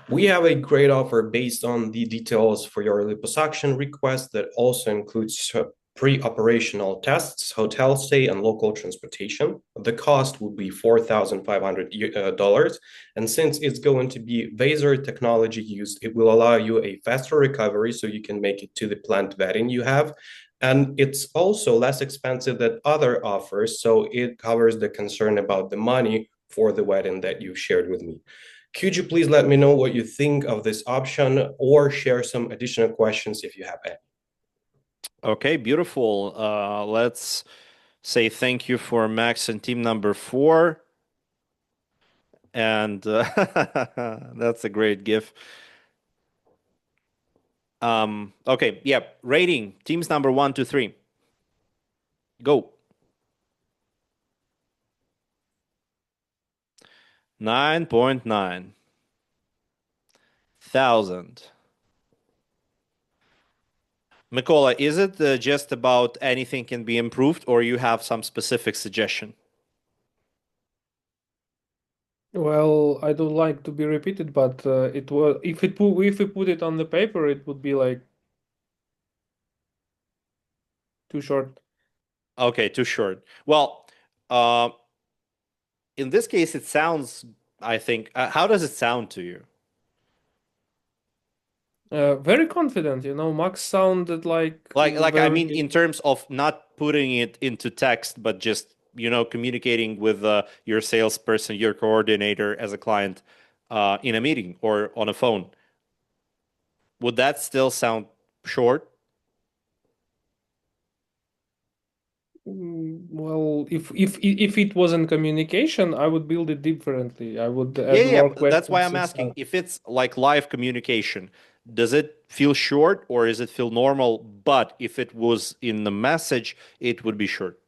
We have a great offer based on the details for your liposuction request that also includes pre-operational tests, hotel stay, and local transportation. The cost would be $4,500. And since it's going to be laser technology used, it will allow you a faster recovery so you can make it to the planned wedding you have. And it's also less expensive than other offers, so it covers the concern about the money for the wedding that you shared with me. Could you please let me know what you think of this option, or share some additional questions if you have any? Okay, beautiful. Let's say thank you for Max and team number 4. And that's a great GIF. Okay, yeah. Rating teams number 1 to 3. Go. 9.9 thousand. Mikola, is it just about anything can be improved, or you have some specific suggestion? Well, I don't like to be repeated, but it was if we put it on the paper, it would be like too short. Okay, too short. Well, uh, in this case, it sounds, I think, how does it sound to you? Very confident, Max sounded like I mean, very. in terms of not putting it into text, but just, communicating with your salesperson, your coordinator as a client in a meeting or on a phone. Would that still sound short? Well, if it wasn't communication, I would build it differently. I would Yeah, add yeah, more that's why questions I'm and asking. stuff. If it's like live communication, does it feel short or does it feel normal? But if it was in the message, it would be short.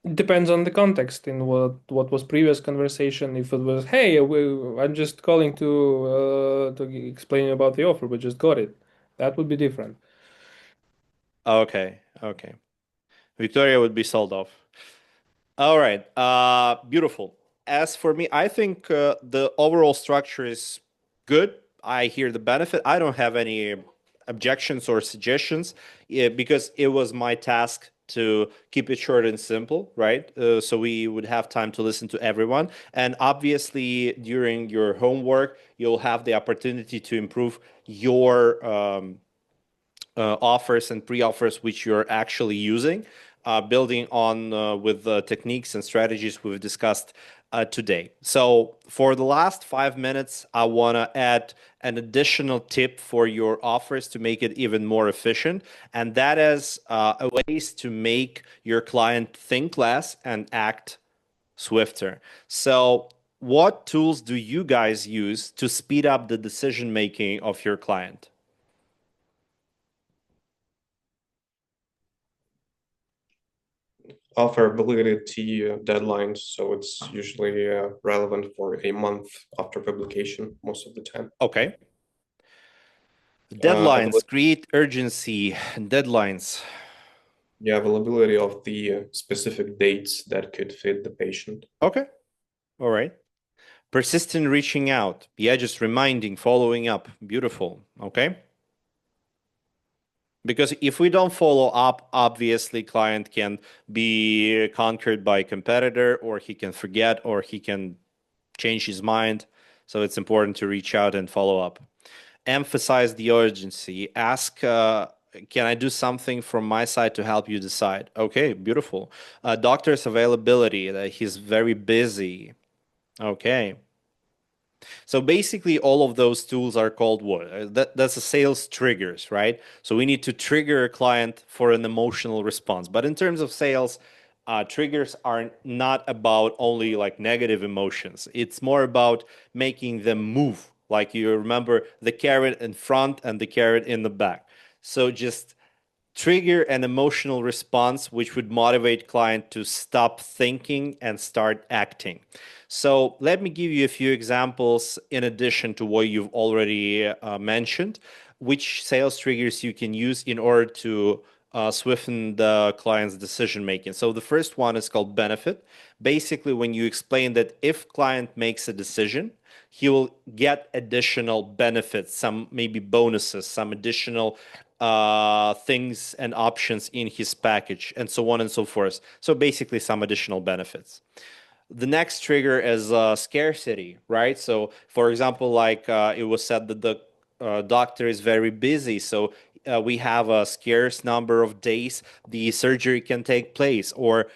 It depends on the context in what was previous conversation. If it was, hey, I'm just calling to explain about the offer, but just got it. That would be different. Okay, okay. Victoria would be sold off. All right, beautiful. As for me, I think the overall structure is good. I hear the benefit. I don't have any objections or suggestions because it was my task to keep it short and simple, right? So we would have time to listen to everyone. And obviously, during your homework, you'll have the opportunity to improve your offers and pre-offers which you're actually using, building on with the techniques and strategies we've discussed today. So for the last 5 minutes, I want to add an additional tip for your offers to make it even more efficient, and that is ways to make your client think less and act swifter. So what tools do you guys use to speed up the decision making of your client? Offerability deadlines, so it's usually relevant for a month after publication most of the time. Okay. Deadlines, create urgency, deadlines. Yeah, availability of the specific dates that could fit the patient. Okay. All right. Persistent reaching out. Yeah, just reminding, following up. Beautiful. Okay. Because if we don't follow up, obviously client can be conquered by a competitor, or he can forget, or he can change his mind. So it's important to reach out and follow up. Emphasize the urgency. Ask, can I do something from my side to help you decide? Okay, beautiful. Doctor's availability. He's very busy. Okay. So basically, all of those tools are called what? That's a sales triggers, right? So we need to trigger a client for an emotional response. But in terms of sales, triggers are not about only like negative emotions. It's more about making them move. Like you remember the carrot in front and the carrot in the back. So just trigger an emotional response which would motivate client to stop thinking and start acting. So let me give you a few examples in addition to what you've already mentioned, which sales triggers you can use in order to swiffen the client's decision making. So the first one is called benefit. Basically, when you explain that if client makes a decision, he will get additional benefits, some maybe bonuses, some additional things and options in his package, and so on and so forth. So basically, some additional benefits. The next trigger is scarcity, right? So, for example, like it was said that the doctor is very busy, so we have a scarce number of days the surgery can take place, or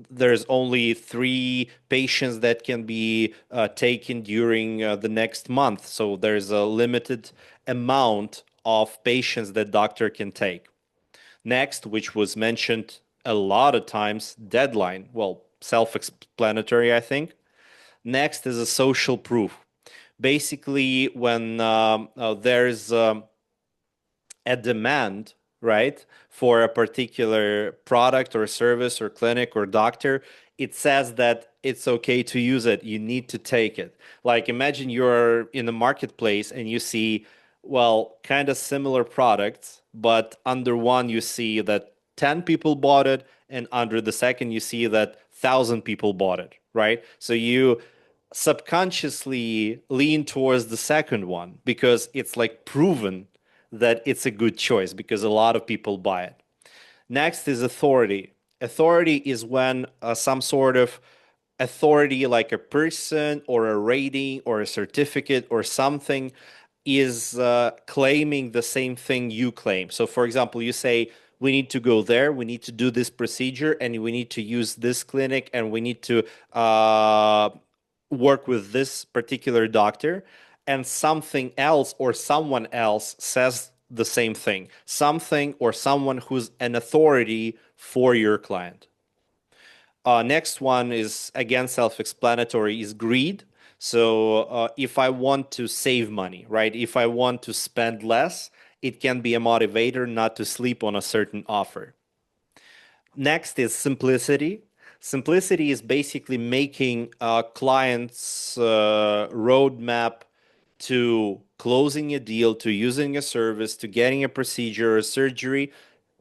there's only 3 patients that can be taken during the next month. So there's a limited amount of patients that doctor can take. Next, which was mentioned a lot of times, deadline. Well, self-explanatory, I think. Next is a social proof. Basically, when there's a demand, right, for a particular product or service or clinic or doctor, it says that it's okay to use it. You need to take it. Like imagine you're in the marketplace and you see, well, kind of similar products, but under one you see that 10 people bought it, and under the second you see that 1,000 people bought it, right? So you subconsciously lean towards the second one because it's like proven that it's a good choice because a lot of people buy it. Next is authority. Authority is when some sort of authority, like a person or a rating or a certificate or something, is claiming the same thing you claim. So, for example, you say, we need to go there, we need to do this procedure, and we need to use this clinic, and we need to work with this particular doctor, and something else or someone else says the same thing, something or someone who's an authority for your client. Next one is, again, self-explanatory, is greed. So if I want to save money, right? If I want to spend less, it can be a motivator not to sleep on a certain offer. Next is simplicity. Simplicity is basically making a client's roadmap to closing a deal, to using a service, to getting a procedure or surgery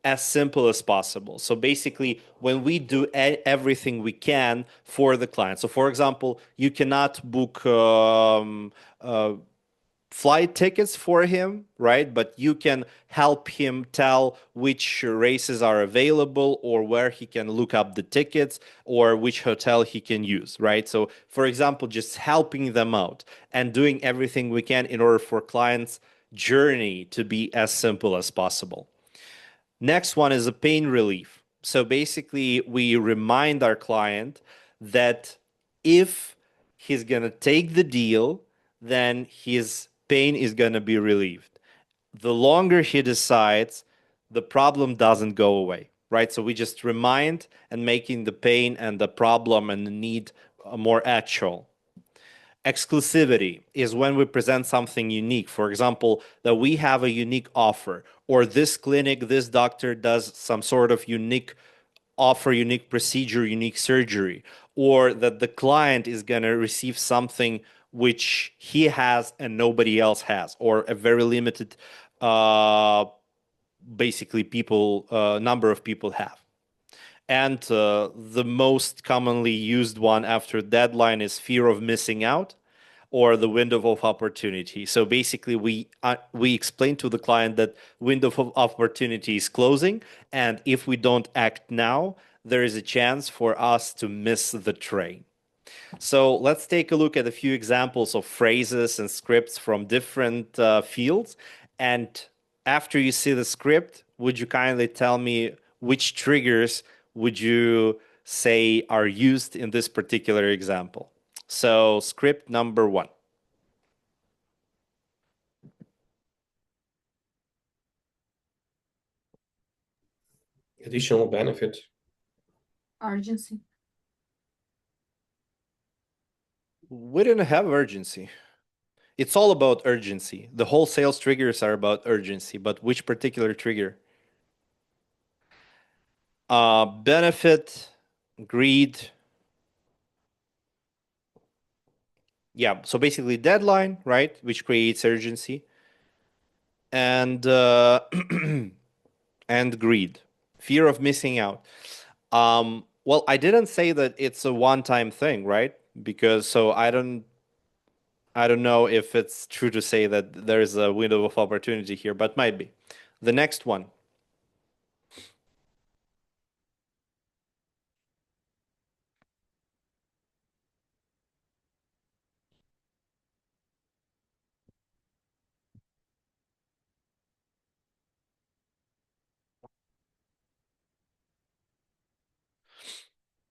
as simple as possible. So basically, when we do everything we can for the client. So for example, you cannot book flight tickets for him, right? But you can help him tell which races are available or where he can look up the tickets or which hotel he can use, right? So, for example, just helping them out and doing everything we can in order for clients' journey to be as simple as possible. Next one is a pain relief. So basically, we remind our client that if he's going to take the deal, then his pain is going to be relieved. The longer he decides, the problem doesn't go away, right? So we just remind and making the pain and the problem and the need more actual. Exclusivity is when we present something unique. For example, that we have a unique offer, or this clinic, this doctor does some sort of unique offer, unique procedure, unique surgery, or that the client is going to receive something which he has and nobody else has, or a very limited, basically, people number of people have. And the most commonly used one after deadline is fear of missing out or the window of opportunity. So basically, we explain to the client that window of opportunity is closing, and if we don't act now, there is a chance for us to miss the train. So let's take a look at a few examples of phrases and scripts from different fields. And after you see the script, would you kindly tell me which triggers would you say are used in this particular example? So script number 1. Additional benefit. Urgency. We didn't have urgency. It's all about urgency. The whole sales triggers are about urgency, but which particular trigger? Benefit, greed. Yeah, so basically deadline, right, which creates urgency, and and greed, fear of missing out. Well, I didn't say that it's a one-time thing, right? Because so I don't know if it's true to say that there's a window of opportunity here, but might be. The next one.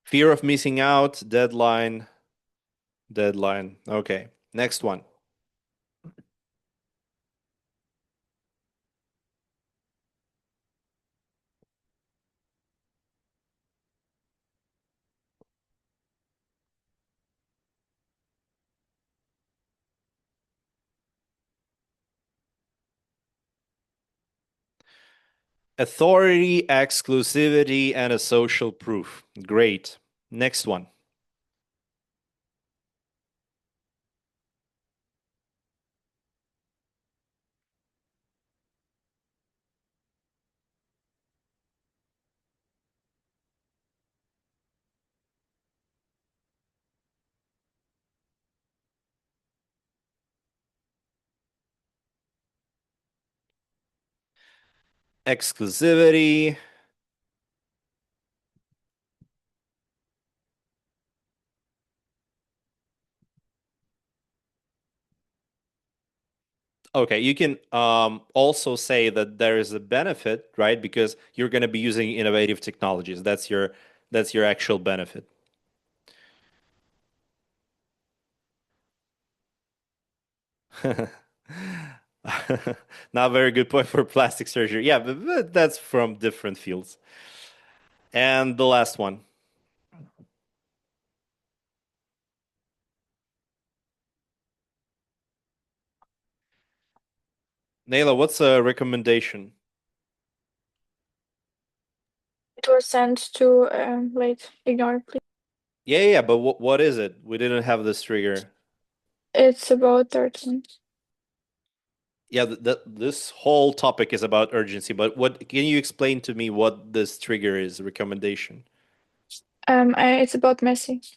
Fear of missing out, deadline, deadline. Okay, next one. Authority, exclusivity, and a social proof. Great. Next one. Exclusivity. Okay, you can also say that there is a benefit, right? Because you're going to be using innovative technologies. That's your actual benefit. Not a very good point for plastic surgery. Yeah, but that's from different fields. And the last one. Naila, what's a recommendation? It was sent to wait, ignore please. Yeah, but what is it? We didn't have this trigger. It's about 13. Yeah, this whole topic is about urgency, but what can you explain to me what this trigger is, recommendation? It's about Messi,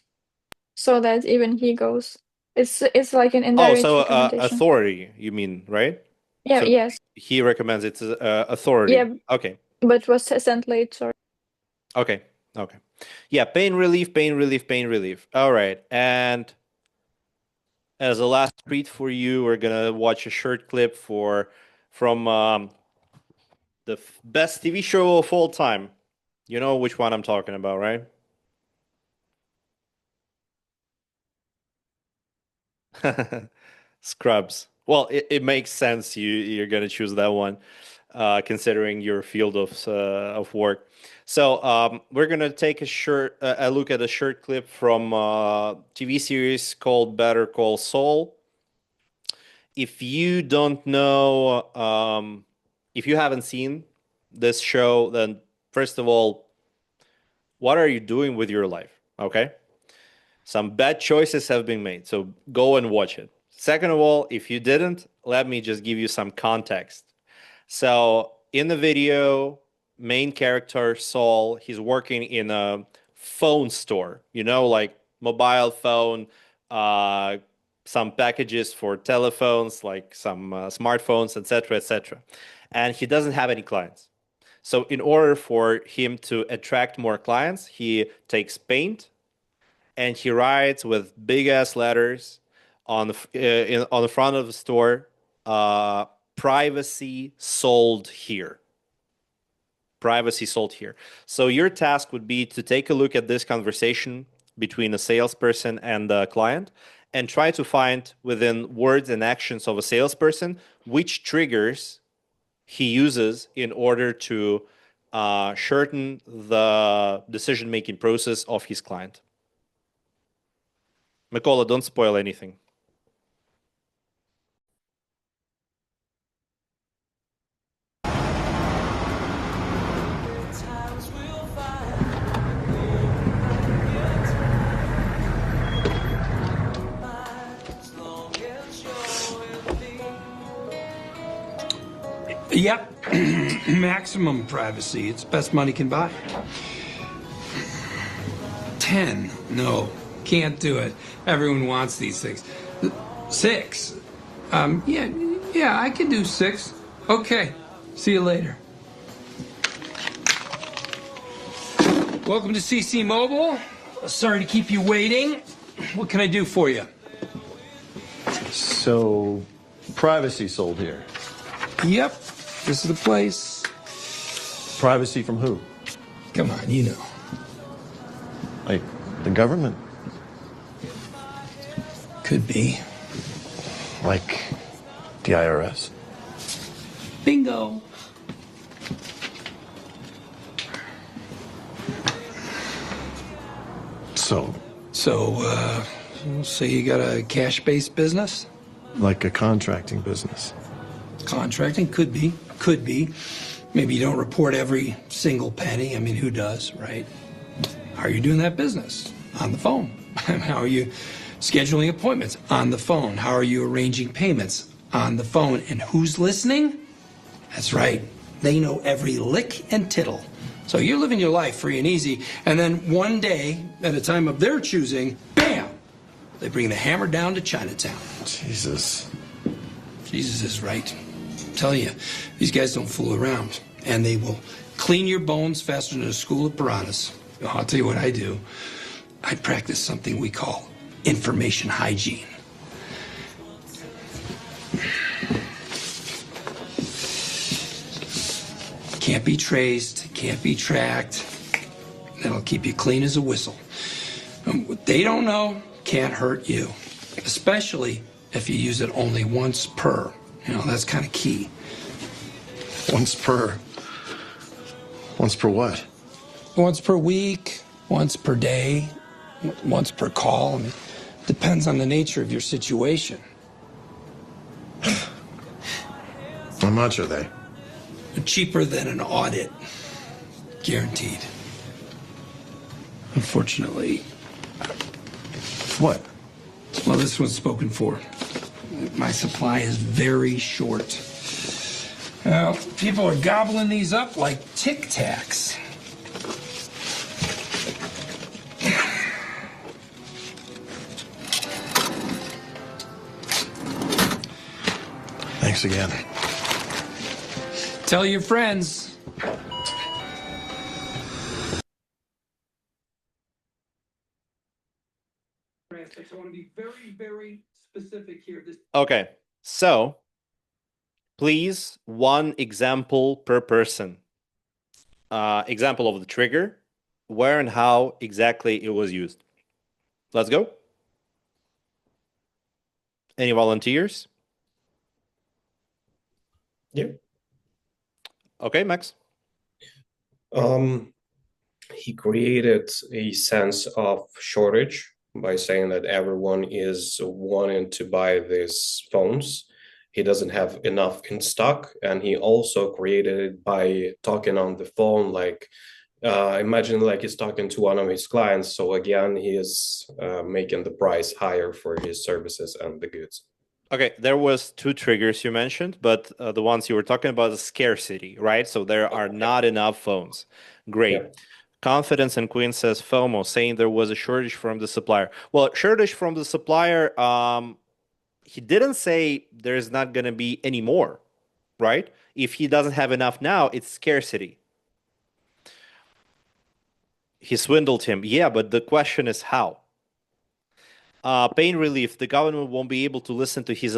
so that even he goes. It's like an Oh, indirect so recommendation. authority, you mean, right? Yeah, So yes. he recommends it's authority. Yeah, Okay. but was sent late, sorry. Okay. Yeah, pain relief, pain relief, pain relief. All right. And as a last treat for you, we're gonna watch a short clip from the best TV show of all time. You know which one I'm talking about, right? Scrubs. Well, it makes sense you're gonna choose that one, considering your field of work. So we're gonna take a look at a short clip from a TV series called Better Call Saul. If you don't know, if you haven't seen this show, then first of all, what are you doing with your life? Okay. Some bad choices have been made, so go and watch it. Second of all, if you didn't, let me just give you some context. So, in the video, main character Saul, he's working in a phone store, like mobile phone, uh, some packages for telephones, like some smartphones, etc., etc. And he doesn't have any clients. So, in order for him to attract more clients, he takes paint and he writes with big ass letters on on the front of the store, privacy sold here. Privacy sold here. So your task would be to take a look at this conversation between a salesperson and the client and try to find within words and actions of a salesperson which triggers he uses in order to shorten the decision-making process of his client. Mikola, don't spoil anything. Yep. Maximum privacy. It's best money can buy. 10. No, can't do it. Everyone wants these things. 6. Yeah, I can do 6. Okay. See you later. Welcome to CC Mobile. Sorry to keep you waiting. What can I do for you? So, privacy sold here. Yep. This is the place. Privacy from who? Come on, you know. Like the government? Could be. Like the IRS? Bingo. So, say you got a cash-based business? like a contracting business? Contracting could be. Maybe you don't report every single penny. I mean, who does, right? How are you doing that business? On the phone. How are you scheduling appointments? On the phone. How are you arranging payments? On the phone. And who's listening? That's right. They know every lick and tittle. So you're living your life free and easy, and then one day, at a time of their choosing, bam! They bring the hammer down to Chinatown. Jesus. Jesus is right. I'm telling you, these guys don't fool around, and they will clean your bones faster than a school of piranhas. Oh, I'll tell you what I do. I practice something we call information hygiene. Can't be traced, can't be tracked. That'll keep you clean as a whistle. And what they don't know can't hurt you, especially if you use it only once per. You know, that's kind of key. Once per what? Once per week, once per day, once per call. I mean, depends on the nature of your situation. How much are they? Cheaper than an audit. Guaranteed. Unfortunately. What? Well, this one's spoken for. My supply is very short. Well, people are gobbling these up like Tic Tacs. Thanks again. Tell your friends. I want to be very, very specific here. Okay, so please, one example per person. Example of the trigger, where and how exactly it was used. Let's go. Any volunteers? Yeah. Okay, Max. He created a sense of shortage by saying that everyone is wanting to buy these phones. He doesn't have enough in stock, and he also created it by talking on the phone, like imagine like he's talking to one of his clients. So again, he is making the price higher for his services and the goods. Okay, there was two triggers you mentioned, but the ones you were talking about is scarcity, right? So there are not enough phones. Great. Yeah. Confidence and Queen says FOMO, saying there was a shortage from the supplier. Well, shortage from the supplier, he didn't say there's not going to be any more, right? If he doesn't have enough now, it's scarcity. He swindled him. Yeah, but the question is how? Pain relief, the government won't be able to listen to his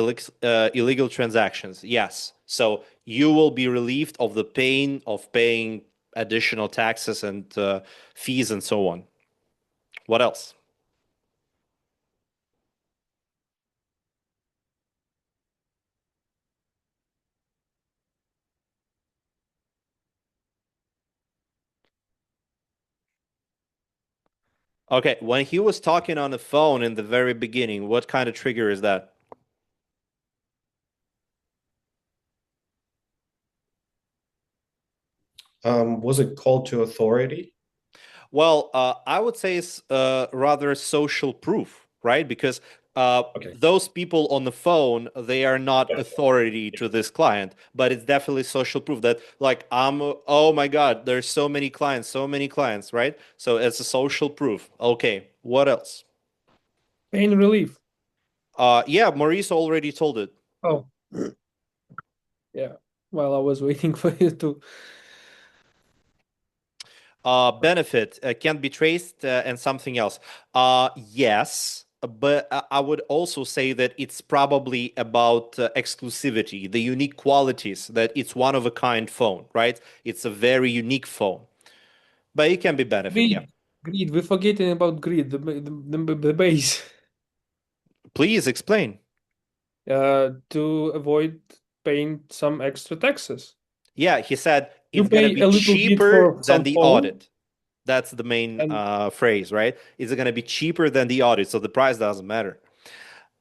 illegal transactions. Yes. So you will be relieved of the pain of paying additional taxes and fees and so on. What else? Okay, when he was talking on the phone in the very beginning, what kind of trigger is that? Was it call to authority? Well, I would say it's rather social proof, right? Because those people on the phone, they are not authority to this client, but it's definitely social proof that, like, oh my God, there's so many clients, right? So it's a social proof. Okay, what else? Pain relief. Yeah, Maurice already told it. Oh, yeah. While I was waiting for you to. Benefit can't be traced and something else. Yes, but I would also say that it's probably about exclusivity, the unique qualities, that it's one of a kind phone, right? It's a very unique phone, but it can be benefit, yeah. Greed. We're forgetting about greed, the base. Please explain. To avoid paying some extra taxes. Yeah, he said You it's going to pay be a little bit cheaper for than some the phone, audit. That's the main phrase, right? Is it going to be cheaper than the audit? So the price doesn't matter.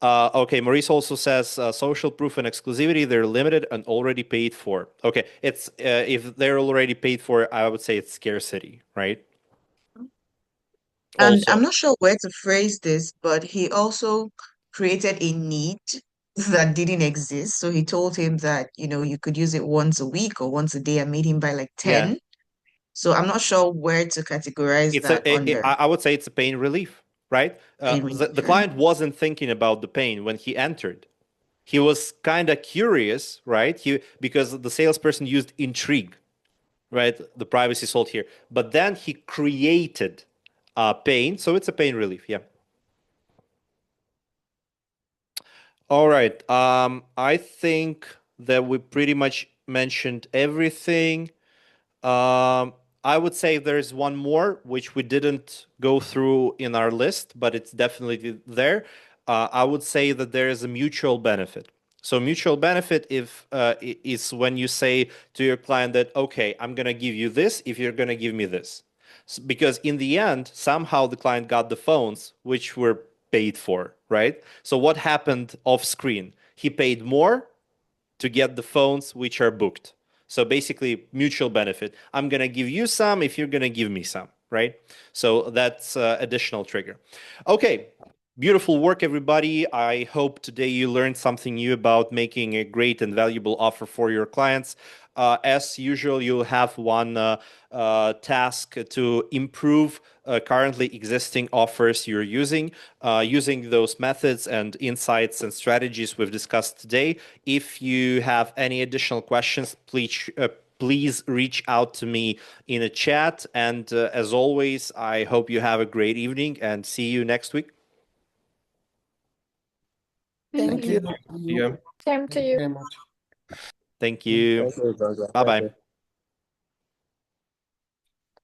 Okay, Maurice also says social proof and exclusivity, they're limited and already paid for. Okay, it's if they're already paid for, I would say it's scarcity, right? And Also, I'm not sure where to phrase this, but he also created a need that didn't exist. So he told him that, you could use it once a week or once a day and made him buy like yeah, 10. So I'm not sure where to categorize it's that under I would say it's a pain relief, right? pain relief. The client wasn't thinking about the pain when he entered. He was kind of curious, right? Because the salesperson used intrigue, right? The privacy sold here, but then he created pain, so it's a pain relief. Yeah. All right. I think that we pretty much mentioned everything. I would say there's one more which we didn't go through in our list, but it's definitely there. I would say that there is a mutual benefit. So mutual benefit is when you say to your client that, okay, I'm gonna give you this if you're gonna give me this. Because in the end, somehow the client got the phones which were paid for, right? So what happened off screen? He paid more to get the phones which are booked. So basically, mutual benefit. I'm going to give you some if you're going to give me some, right? So that's additional trigger. Okay. Beautiful work, everybody. I hope today you learned something new about making a great and valuable offer for your clients. As usual, you'll have one task to improve currently existing offers you're using, using those methods and insights and strategies we've discussed today. If you have any additional questions, please reach out to me in a chat. And as always, I hope you have a great evening and see you next week. Thank you. Yeah. Same to you. Very much. Thank you. Bye bye.